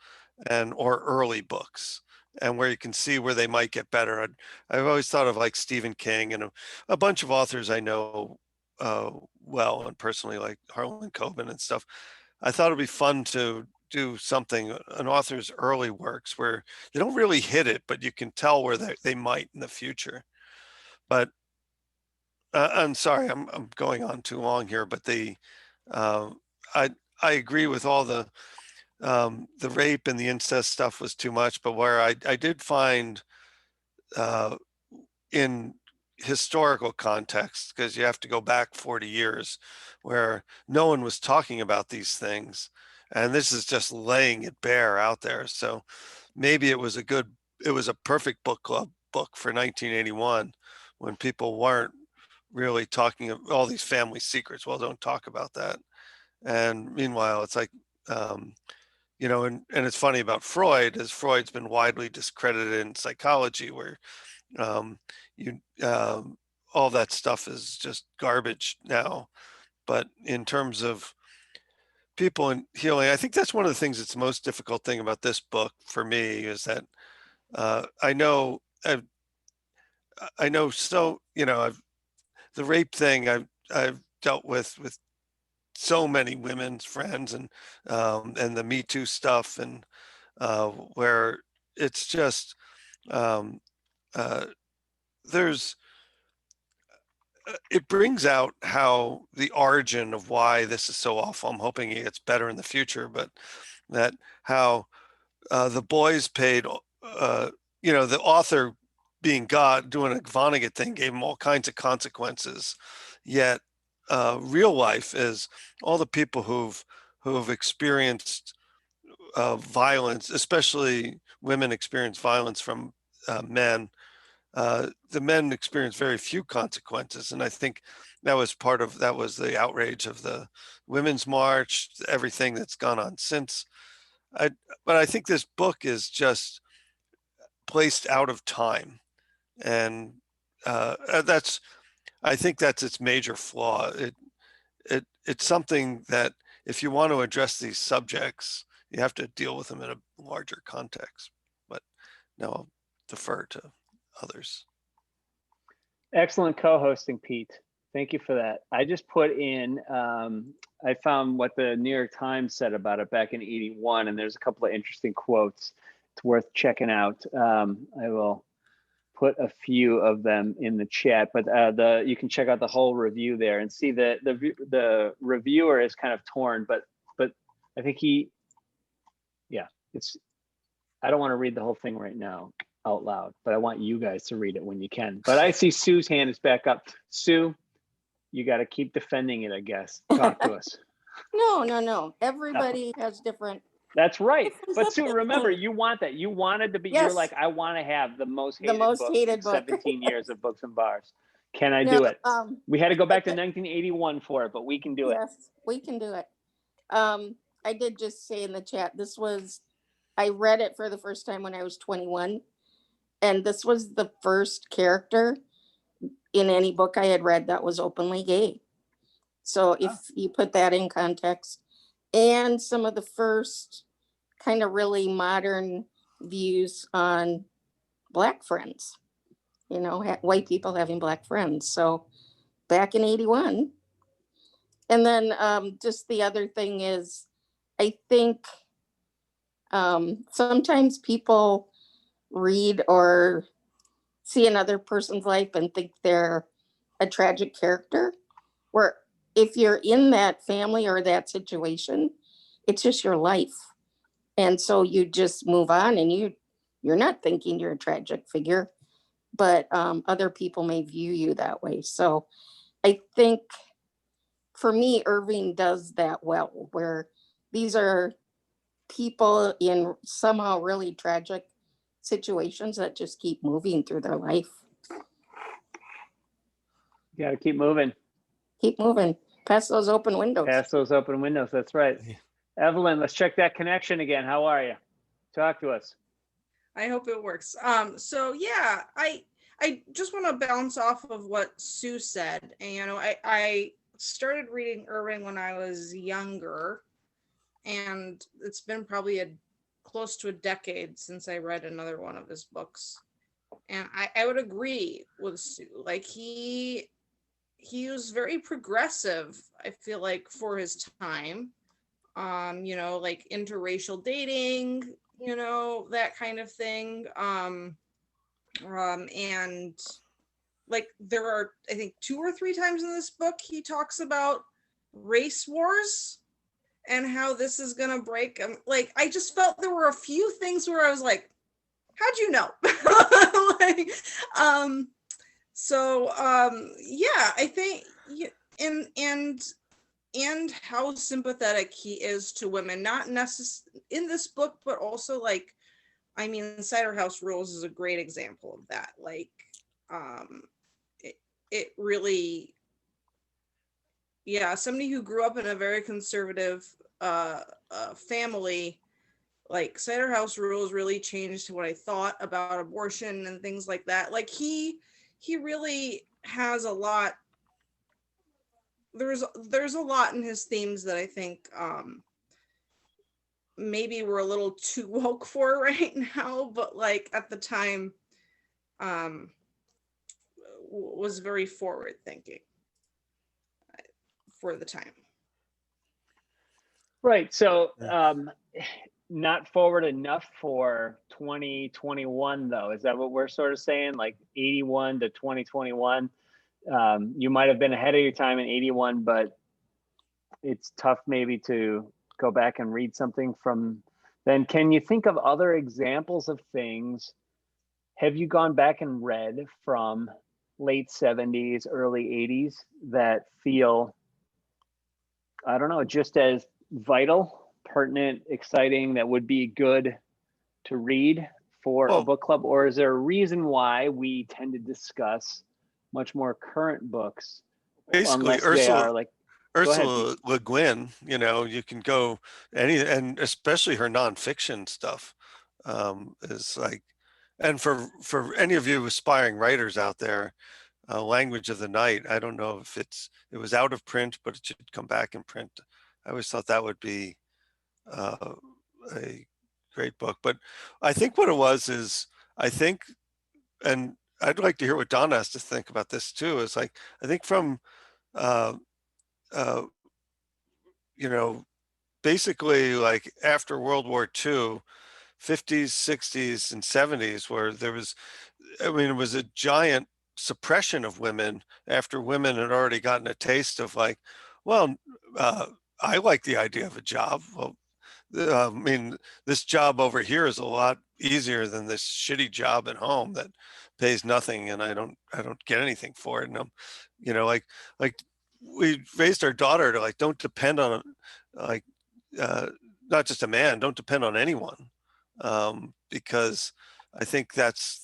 or early books, and where you can see where they might get better. I've always thought of like Stephen King and a bunch of authors I know well, and personally, like Harlan Coben and stuff. I thought it'd be fun to do something, an author's early works, where they don't really hit it, but you can tell where they might in the future. But I'm sorry, I'm going on too long here, but I agree with all the rape and the incest stuff was too much. But where I did find in historical context, because you have to go back 40 years, where no one was talking about these things, and this is just laying it bare out there. So maybe it was a perfect book club book for 1981, when people weren't really talking of all these family secrets. Well, don't talk about that. And meanwhile, it's like, you know, and it's funny about Freud, as Freud's been widely discredited in psychology, where all that stuff is just garbage now. But in terms of people and healing, I think that's one of the things that's the most difficult thing about this book for me, is that I know, so, you know, the rape thing I've dealt with so many women's friends, and the Me Too stuff, and where it's just there's it brings out how the origin of why this is so awful. I'm hoping it gets better in the future, but that how the boys paid, you know, the author, being God, doing a Vonnegut thing, gave him all kinds of consequences. Yet real life is all the people who've experienced violence, especially women experience violence from men. The men experience very few consequences, and I think that was the outrage of the Women's March, everything that's gone on since. But I think this book is just placed out of time, and I think that's its major flaw. It's something that, if you want to address these subjects, you have to deal with them in a larger context. But now I'll defer to others. Excellent co-hosting, Pete. Thank you for that. I just put in, I found what the New York Times said about it back in '81, and there's a couple of interesting quotes. It's worth checking out. I will put a few of them in the chat, but you can check out the whole review there and see the reviewer is kind of torn, but I think I don't want to read the whole thing right now out loud, but I want you guys to read it when you can. But I see Sue's hand is back up. Sue, you got to keep defending it, I guess. Talk to us. No. Everybody has different. That's right. different But Sue, opinions. remember, you want that. You wanted to be, you're Yes. like, I want to have the most The hated most book hated in book. 17 years of Books and Bars. Can I No, do it? We had to go back to 1981 for it, but we can do it. Yes, we can do it. I did just say in the chat, I read it for the first time when I was 21. And this was the first character in any book I had read that was openly gay. So if you put that in context, and some of the first kind of really modern views on Black friends, white people having Black friends. So back in 81. And then just the other thing is, I think sometimes people read or see another person's life and think they're a tragic character, where if you're in that family or that situation, it's just your life. And so you just move on, and you're not thinking you're a tragic figure, but other people may view you that way. So I think for me, Irving does that well, where these are people in somehow really tragic situations that just keep moving through their life. You got to keep moving. Keep moving. Past those open windows. Past those open windows. That's right. Evelyn, let's check that connection again. How are you? Talk to us. I hope it works. So yeah, I just want to bounce off of what Sue said. And I started reading Irving when I was younger, and it's been probably close to a decade since I read another one of his books. And I would agree with Sue. Like he was very progressive, I feel like, for his time. Like interracial dating, that kind of thing. And like there are, I think, 2 or 3 times in this book he talks about race wars and how this is gonna break. Like I just felt there were a few things where I was like, how'd you know? Like, yeah, I think, and how sympathetic he is to women, not necessarily in this book, but also like, I mean, Cider House Rules is a great example of that. Like, it really, yeah, somebody who grew up in a very conservative family, like Cider House Rules really changed what I thought about abortion and things like that. Like he really has a lot. There's a lot in his themes that I think maybe we're a little too woke for right now, but like at the time was very forward thinking for the time. Right. So not forward enough for 2021 though. Is that what we're sort of saying? Like 81 to 2021. You might have been ahead of your time in 81, but it's tough maybe to go back and read something from then. Can you think of other examples of things? Have you gone back and read from late 70s, early 80s that feel, I don't know, just as vital, pertinent, exciting, that would be good to read for a book club? Or is there a reason why we tend to discuss much more current books? Basically, Ursula Le Guin, you can go and especially her nonfiction stuff is like, and for any of you aspiring writers out there, Language of the Night, I don't know if it was out of print, but it should come back in print. I always thought that would be a great book. But I think what it was is, and I'd like to hear what Donna has to think about this too, is like, I think from basically like after World War II, 50s, 60s, and 70s, where there was, it was a giant suppression of women after women had already gotten a taste of like, well, I like the idea of a job. Well, I mean, this job over here is a lot easier than this shitty job at home that pays nothing, and I don't get anything for it. And I'm, like we raised our daughter to like, don't depend on like, not just a man, don't depend on anyone, because I think that's,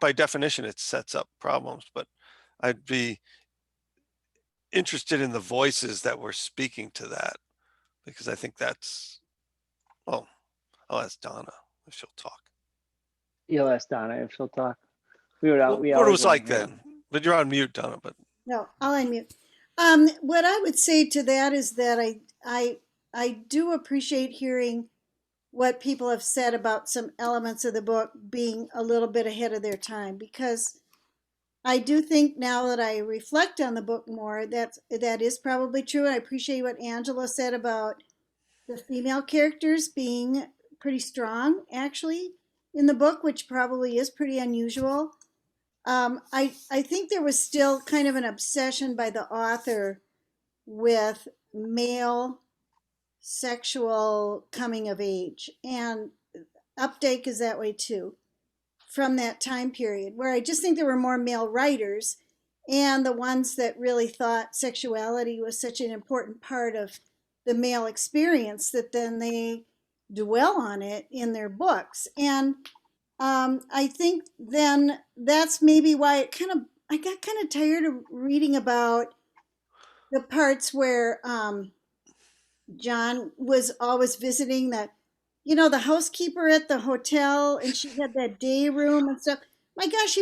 by definition, it sets up problems. But I'd be interested in the voices that were speaking to that, because I think that's, well, I'll ask Donna if she'll talk. You'll ask Donna if she'll talk. We would. We What it always was wanna like hear then, but you're on mute, Donna. But No, I'll unmute. What I would say to that is that I do appreciate hearing what people have said about some elements of the book being a little bit ahead of their time, because I do think now that I reflect on the book more, that is probably true. I appreciate what Angela said about the female characters being pretty strong, actually, in the book, which probably is pretty unusual. I think there was still kind of an obsession by the author with male sexual coming of age, and Updike is that way too, from that time period, where I just think there were more male writers, and the ones that really thought sexuality was such an important part of the male experience that then they dwell on it in their books. And I think then that's maybe why I got kind of tired of reading about the parts where John was always visiting the housekeeper at the hotel, and she had that day room and stuff. My gosh,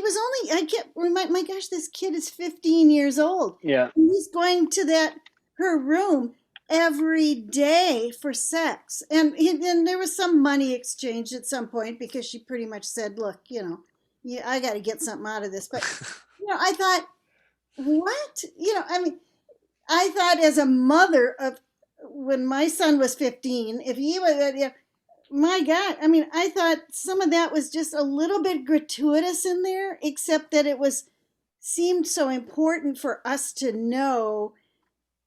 my gosh, this kid is 15 years old. Yeah. And he's going to her room every day for sex. And there was some money exchanged at some point, because she pretty much said, look, I got to get something out of this. But, I thought, what? I thought as a mother when my son was 15, if he was, my God, I thought some of that was just a little bit gratuitous in there, except that seemed so important for us to know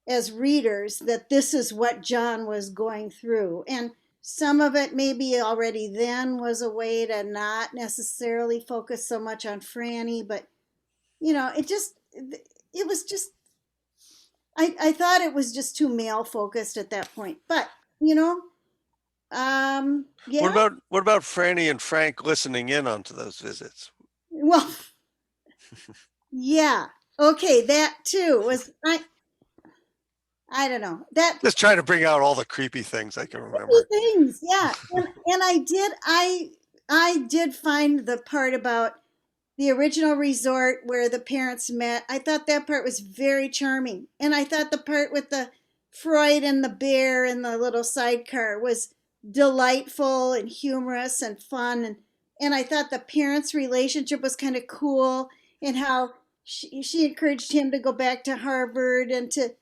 as readers that this is what John was going through. And some of it maybe already then was a way to not necessarily focus so much on Franny, but I thought it was just too male focused at that point. But yeah. what about Franny and Frank listening in onto those visits? Well, yeah. Okay, that too was I don't know. That Just trying to bring out all the creepy things I can remember. Things, yeah. And I did find the part about the original resort where the parents met. I thought that part was very charming. And I thought the part with the Freud and the bear and the little sidecar was delightful and humorous and fun. And I thought the parents' relationship was kind of cool, and how she encouraged him to go back to Harvard, and to,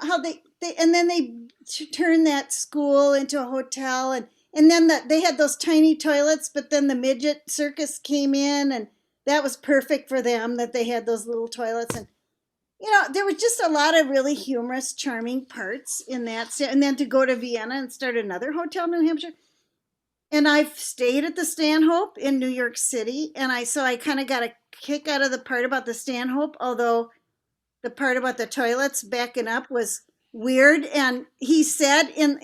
how they and then they turned that school into a hotel, and then they had those tiny toilets, but then the midget circus came in, and that was perfect for them that they had those little toilets. And there was just a lot of really humorous, charming parts in that. And then to go to Vienna and start another Hotel New Hampshire. And I've stayed at the Stanhope in New York City, and so I kind of got a kick out of the part about the Stanhope, although the part about the toilets backing up was weird. And he said in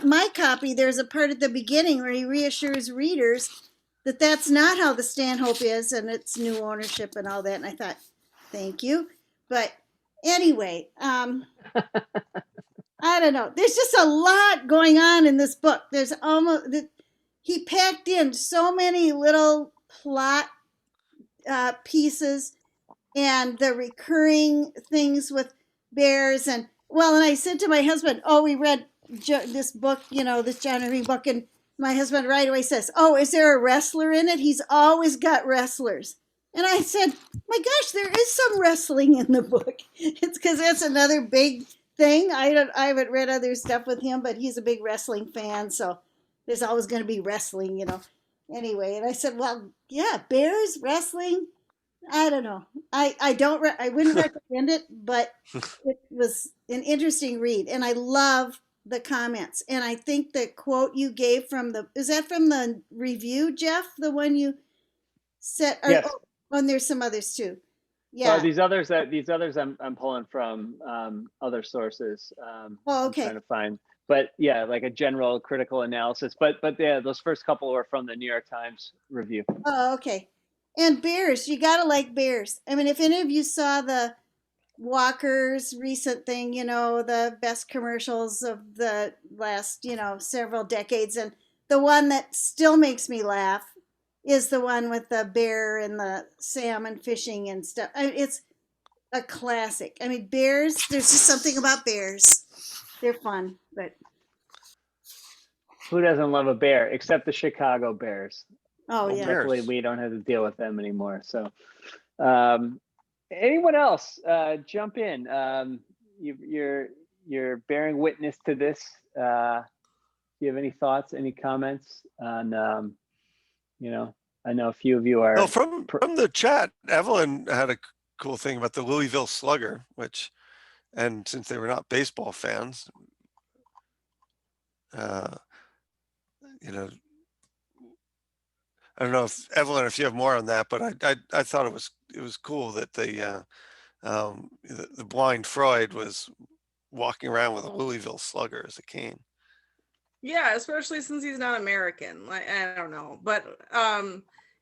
my copy, there's a part at the beginning where he reassures readers that that's not how the Stanhope is, and it's new ownership and all that. And I thought, thank you. But anyway, I don't know. There's just a lot going on in this book. He packed in so many little plot pieces, and the recurring things with bears. And I said to my husband, we read this book, this John Irving book, and my husband right away says, is there a wrestler in it? He's always got wrestlers. And I said, my gosh, there is some wrestling in the book. It's because that's another big thing. I haven't read other stuff with him, but he's a big wrestling fan, so there's always going to be wrestling, Anyway, and I said, well, yeah, bears, wrestling. I don't know. I wouldn't recommend it, but it was an interesting read. And I love the comments. And I think the quote you gave is that from the review, Jeff? The one you said? Yes. And there's some others too. Yeah. Yeah. These others I'm pulling from other sources. Oh, I'm okay. trying to find, but yeah, like a general critical analysis. But yeah, those first couple were from the New York Times review. Oh, okay. And bears, you gotta like bears. I mean, if any of you saw the Walker's recent thing, the best commercials of the last, several decades, and the one that still makes me laugh is the one with the bear and the salmon fishing and stuff. I mean, it's a classic. I mean, bears, there's just something about bears. They're fun, but Who doesn't love a bear except the Chicago Bears? oh Well, yeah. bear- Luckily, we don't have to deal with them anymore. So, anyone else jump in? You're bearing witness to this. Do you have any thoughts, any comments on? I know a few of you are. Well, from the chat, Evelyn had a cool thing about the Louisville Slugger, and since they were not baseball fans, I don't know if Evelyn, if you have more on that, but I thought it was cool that the blind Freud was walking around with a Louisville Slugger as a cane. Yeah, especially since he's not American. Like, I don't know, but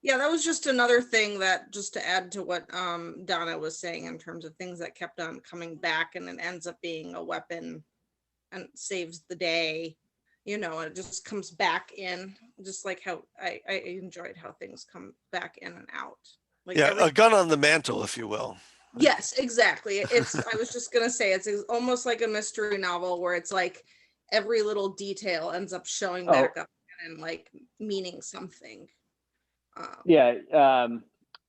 yeah, that was just another thing that just to add to what Donna was saying in terms of things that kept on coming back, and it ends up being a weapon and saves the day. It just comes back in, just like how I enjoyed how things come back in and out. Like a gun on the mantle, if you will. Yes, exactly. I was just gonna say it's almost like a mystery novel where it's like every little detail ends up showing back up and like meaning something.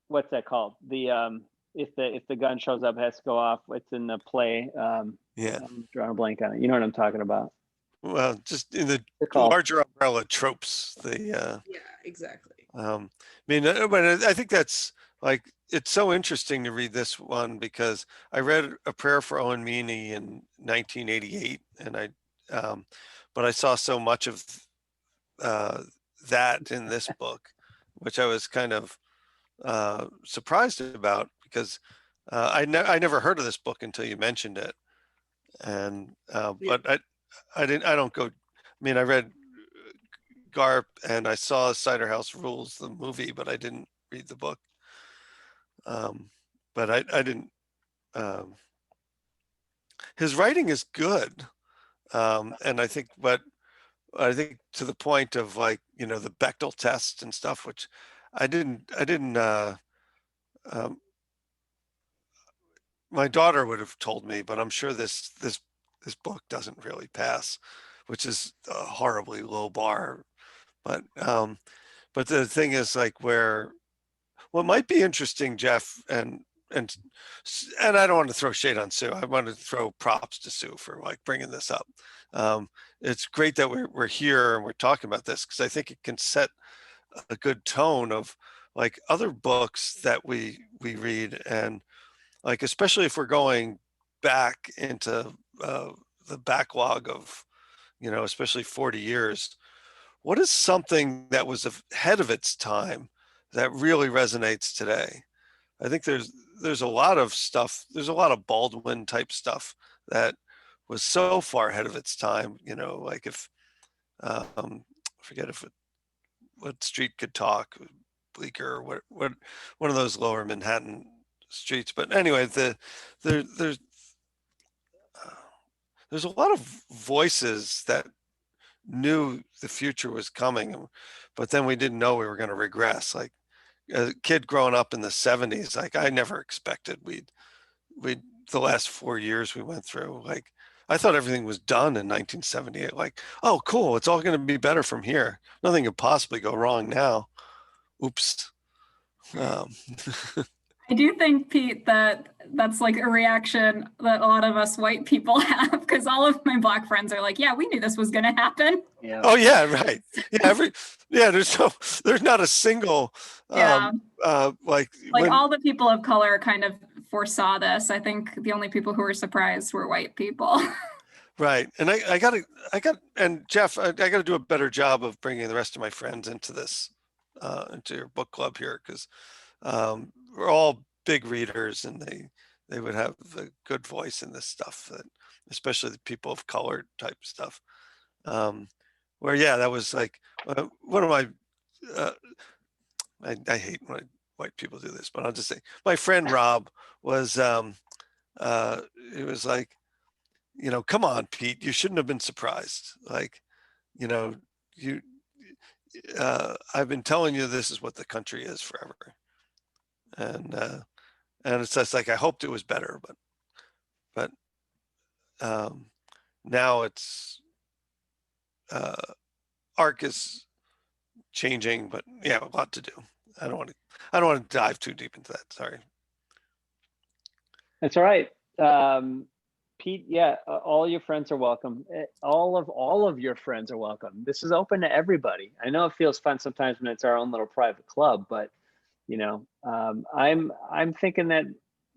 What's that called? The if the gun shows up, it has to go off. It's in the play. I'm drawing a blank on it. You know what I'm talking about? Well, just in the larger umbrella tropes. Yeah, exactly. But I think that's like, it's so interesting to read this one because I read A Prayer for Owen Meany in 1988, and but I saw so much of that in this book, which I was kind of surprised about because I never heard of this book until you mentioned it, and but I read Garp and I saw Cider House Rules, the movie, but I didn't read the book. But I didn't. His writing is good, and I think to the point of like the Bechdel test and stuff, which I didn't. My daughter would have told me, but I'm sure this book doesn't really pass, which is a horribly low bar. But the thing is, like, what might be interesting, Jeff, and I don't want to throw shade on Sue. I want to throw props to Sue for like bringing this up. It's great that we're here and we're talking about this because I think it can set a good tone of like other books that we read, and like especially if we're going back into the backlog of especially 40 years. What is something that was ahead of its time that really resonates today? I think there's a lot of stuff. There's a lot of Baldwin type stuff that was so far ahead of its time. Like if I forget what street could talk, Bleecker, or what one of those lower Manhattan streets. But anyway, there's a lot of voices that knew the future was coming, but then we didn't know we were going to regress. Like a kid growing up in the 70s, like I never expected we'd the last 4 years we went through, like I thought everything was done in 1978. Like, oh, cool, it's all going to be better from here. Nothing could possibly go wrong now. Oops. I do think, Pete, that's like a reaction that a lot of us white people have, because all of my Black friends are like, yeah, we knew this was going to happen. Yeah. Oh yeah, right. Yeah, there's not a single like all the people of color kind of foresaw this. I think the only people who were surprised were white people. Right. And and Jeff, I got to do a better job of bringing the rest of my friends into this, into your book club here, because we're all big readers, and they would have a good voice in this stuff, especially the people of color type stuff. Where, yeah, that was like one of my, I hate when white people do this, but I'll just say my friend Rob was, it was like, come on, Pete, you shouldn't have been surprised. Like, you, I've been telling you this is what the country is forever. And it's just like, I hoped it was better, but now it's, arc is changing, but yeah, a lot to do. I don't want to dive too deep into that. Sorry. That's all right. Pete, yeah, all your friends are welcome. All of your friends are welcome. This is open to everybody. I know it feels fun sometimes when it's our own little private club, but I'm thinking that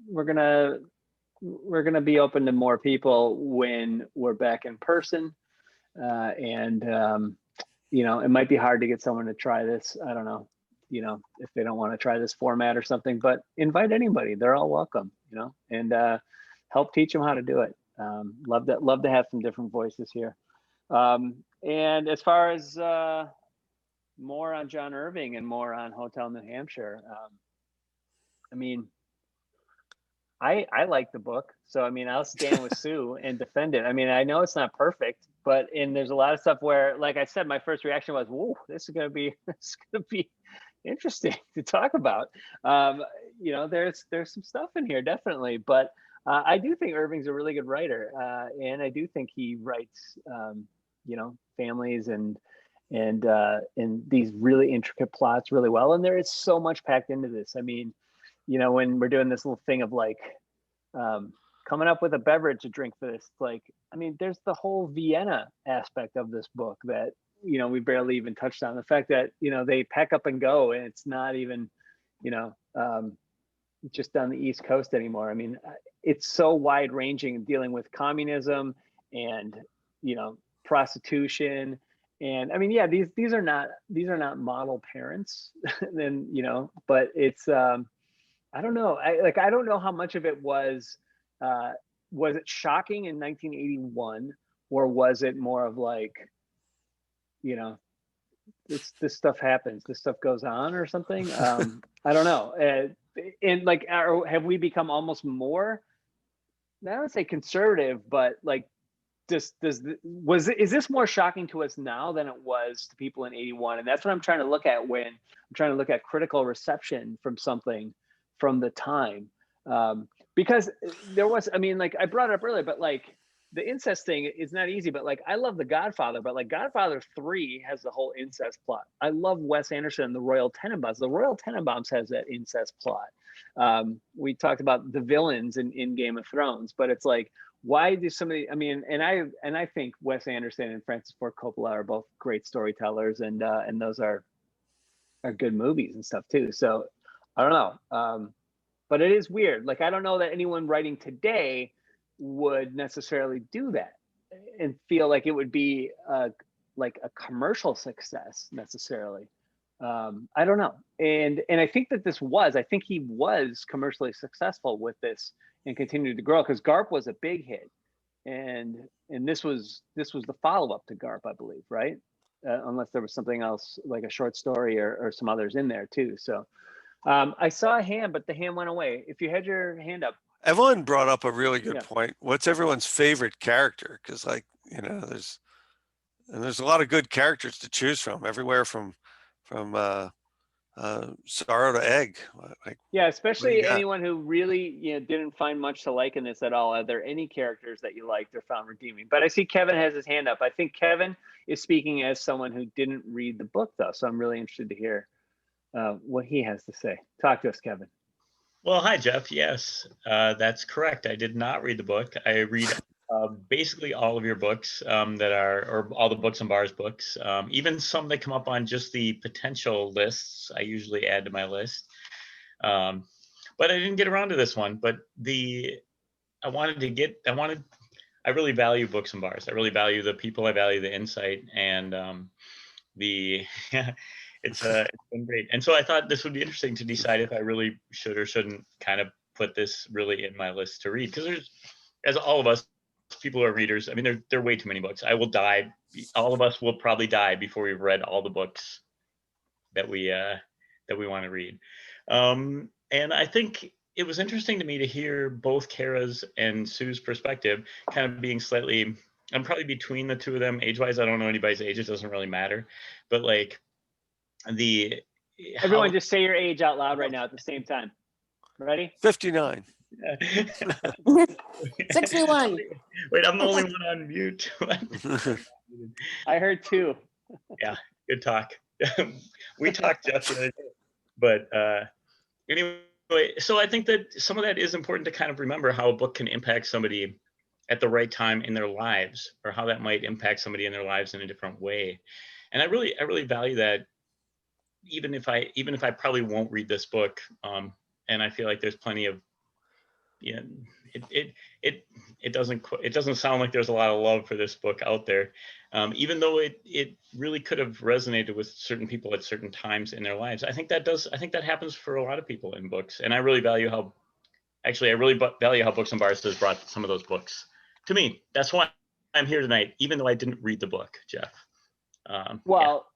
we're gonna be open to more people when we're back in person, and it might be hard to get someone to try this. I don't know, if they don't want to try this format or something, but invite anybody. They're all welcome, and help teach them how to do it. Love to have some different voices here. And as far as more on John Irving and more on Hotel New Hampshire, I like the book, so I'll stand with Sue and defend it. I know it's not perfect, but there's a lot of stuff where, like I said, my first reaction was, "Whoa, this is gonna be interesting to talk about." There's some stuff in here definitely, but I do think Irving's a really good writer, and I do think he writes, families and these really intricate plots really well, and there is so much packed into this. When we're doing this little thing of like coming up with a beverage to drink for this, there's the whole Vienna aspect of this book that we barely even touched on. The fact that they pack up and go, and it's not even just on the East Coast anymore. It's so wide ranging, dealing with communism and prostitution. And yeah, these are not model parents. Then but it's I don't know. I don't know how much of it was it shocking in 1981, or was it more of like, this stuff happens, this stuff goes on or something. I don't know. And have we become almost more, I don't say conservative, but like, is this more shocking to us now than it was to people in 81? And that's what I'm trying to look at when I'm trying to look at critical reception from something from the time, because there was, I brought it up earlier, but like the incest thing is not easy. But like, I love The Godfather, but like Godfather 3 has the whole incest plot. I love Wes Anderson and The Royal Tenenbaums. The Royal Tenenbaums has that incest plot. We talked about the villains in Game of Thrones, but it's like, why do somebody? And I think Wes Anderson and Francis Ford Coppola are both great storytellers, and those are good movies and stuff too. So I don't know, but it is weird. Like, I don't know that anyone writing today would necessarily do that and feel like it would be like a commercial success necessarily. I don't know, and I think that I think he was commercially successful with this and continued to grow, because Garp was a big hit, and this was the follow-up to Garp, I believe, right? Unless there was something else, like a short story or some others in there too. So I saw a hand, but the hand went away. If you had your hand up. Evelyn brought up a really good Yeah. point. What's everyone's favorite character? Because there's a lot of good characters to choose from, everywhere from sorrow to egg. Yeah, especially anyone who really didn't find much to like in this at all. Are there any characters that you liked or found redeeming? But I see Kevin has his hand up. I think Kevin is speaking as someone who didn't read the book, though, so I'm really interested to hear what he has to say. Talk to us, Kevin. Well, hi, Jeff. Yes, that's correct. I did not read the book. I read basically all of your books or all the Books and Bars books, even some that come up on just the potential lists. I usually add to my list. But I didn't get around to this one. But I wanted I really value Books and Bars. I really value the people. I value the insight, and the it's been great. And so I thought this would be interesting to decide if I really should or shouldn't kind of put this really in my list to read, because there's, as all of us, people are readers. I mean, there are way too many books. I will die. All of us will probably die before we've read all the books that we want to read. And I think it was interesting to me to hear both Kara's and Sue's perspective, kind of being slightly, I'm probably between the two of them age-wise. I don't know anybody's age. It doesn't really matter. But like Everyone just say your age out loud right now at the same time. Ready? 59. 61. Wait, I'm the only one on mute. I heard 2. Yeah, good talk. We talked just the other day. But anyway, so I think that some of that is important to kind of remember how a book can impact somebody at the right time in their lives, or how that might impact somebody in their lives in a different way. And I really value that, even if I probably won't read this book. And I feel like there's plenty of, it doesn't sound like there's a lot of love for this book out there, even though it really could have resonated with certain people at certain times in their lives. I think that happens for a lot of people in books, and I really value how Books and Bars has brought some of those books to me. That's why I'm here tonight, even though I didn't read the book, Jeff. Well,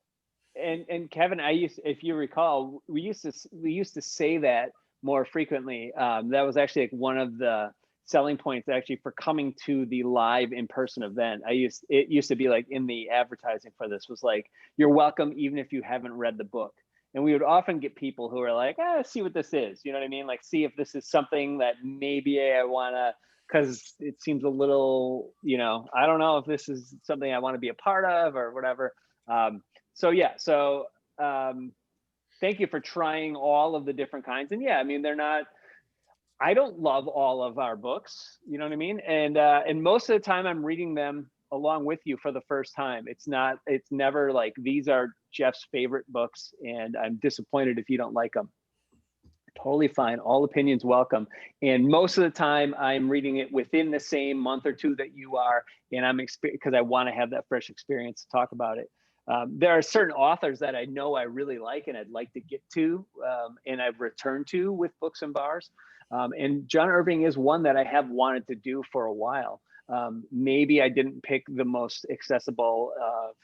and Kevin, if you recall, we used to say that more frequently. That was actually like one of the selling points actually for coming to the live in-person event. It used to be like in the advertising for this was like, you're welcome even if you haven't read the book. And we would often get people who are like, see what this is. You know what I mean? Like, see if this is something that maybe I want to, because it seems a little, I don't know if this is something I want to be a part of or whatever. So thank you for trying all of the different kinds. And yeah, I mean, I don't love all of our books, you know what I mean? And most of the time I'm reading them along with you for the first time. It's never like, these are Jeff's favorite books and I'm disappointed if you don't like them. Totally fine. All opinions welcome. And most of the time I'm reading it within the same month or two that you are. And because I want to have that fresh experience to talk about it. There are certain authors that I know I really like and I'd like to get to, and I've returned to with Books and Bars. And John Irving is one that I have wanted to do for a while. Maybe I didn't pick the most accessible,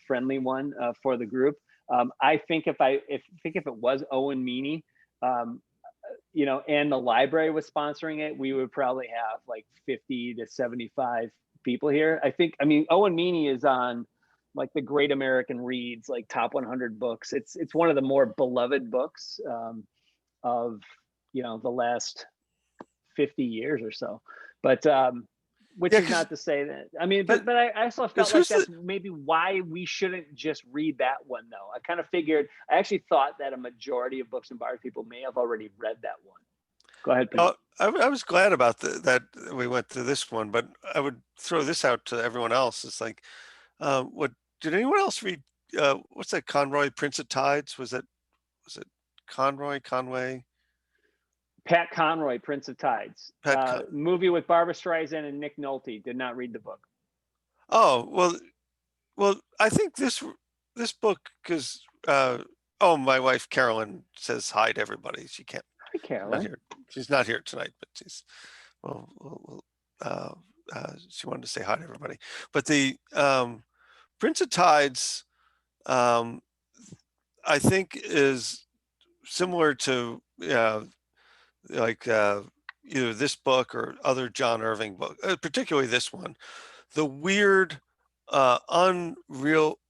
friendly one for the group. I think if it was Owen Meany, and the library was sponsoring it, we would probably have like 50 to 75 people here. I mean, Owen Meany is on like the Great American Reads, like top 100 books. It's one of the more beloved books of the last 50 years or so. But which is not to say that, I mean, but I also felt like that's maybe why we shouldn't just read that one though. I actually thought that a majority of Books and Bars people may have already read that one. Go ahead, Pete. I was glad about that we went to this one, but I would throw this out to everyone else. It's like, did anyone else read, what's that, Conroy, Prince of Tides? Was it Conway? Pat Conroy, Prince of Tides. Movie with Barbara Streisand and Nick Nolte. Did not read the book. Oh, well, I think this book, because, my wife Carolyn says hi to everybody. She can't. Hi, Carolyn. She's not here tonight, but she wanted to say hi to everybody. But the Prince of Tides, I think, is similar to either this book or other John Irving book, particularly this one. The weird,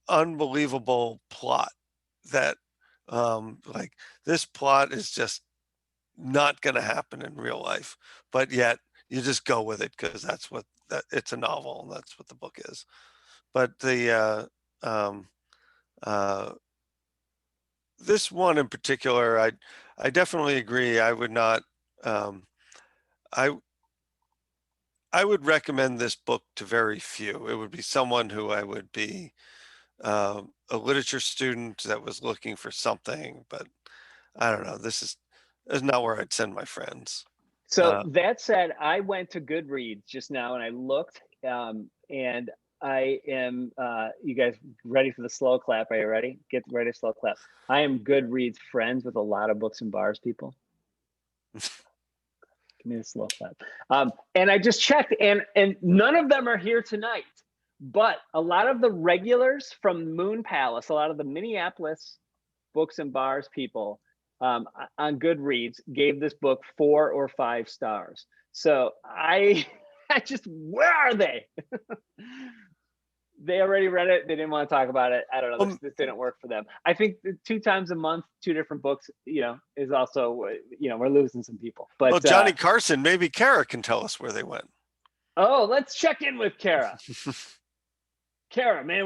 unbelievable plot that, this plot is just not going to happen in real life, but yet you just go with it because it's a novel and that's what the book is. But this one in particular, I definitely agree. I would not. I would recommend this book to very few. It would be someone who I would be a literature student that was looking for something, but I don't know. This is not where I'd send my friends. So that said, I went to Goodreads just now and I looked, And I am, you guys ready for the slow clap? Are you ready? Get ready, slow clap. I am Goodreads friends with a lot of Books and Bars people. Give me the slow clap. And I just checked, and none of them are here tonight. But a lot of the regulars from Moon Palace, a lot of the Minneapolis Books and Bars people on Goodreads gave this book 4 or 5 stars. So I just, where are they? They already read it. They didn't want to talk about it. I don't know. This didn't work for them. I think 2 times a month, 2 different books, is also, we're losing some people. But well, Johnny Carson, maybe Kara can tell us where they went. Oh, let's check in with Kara. Kara, man,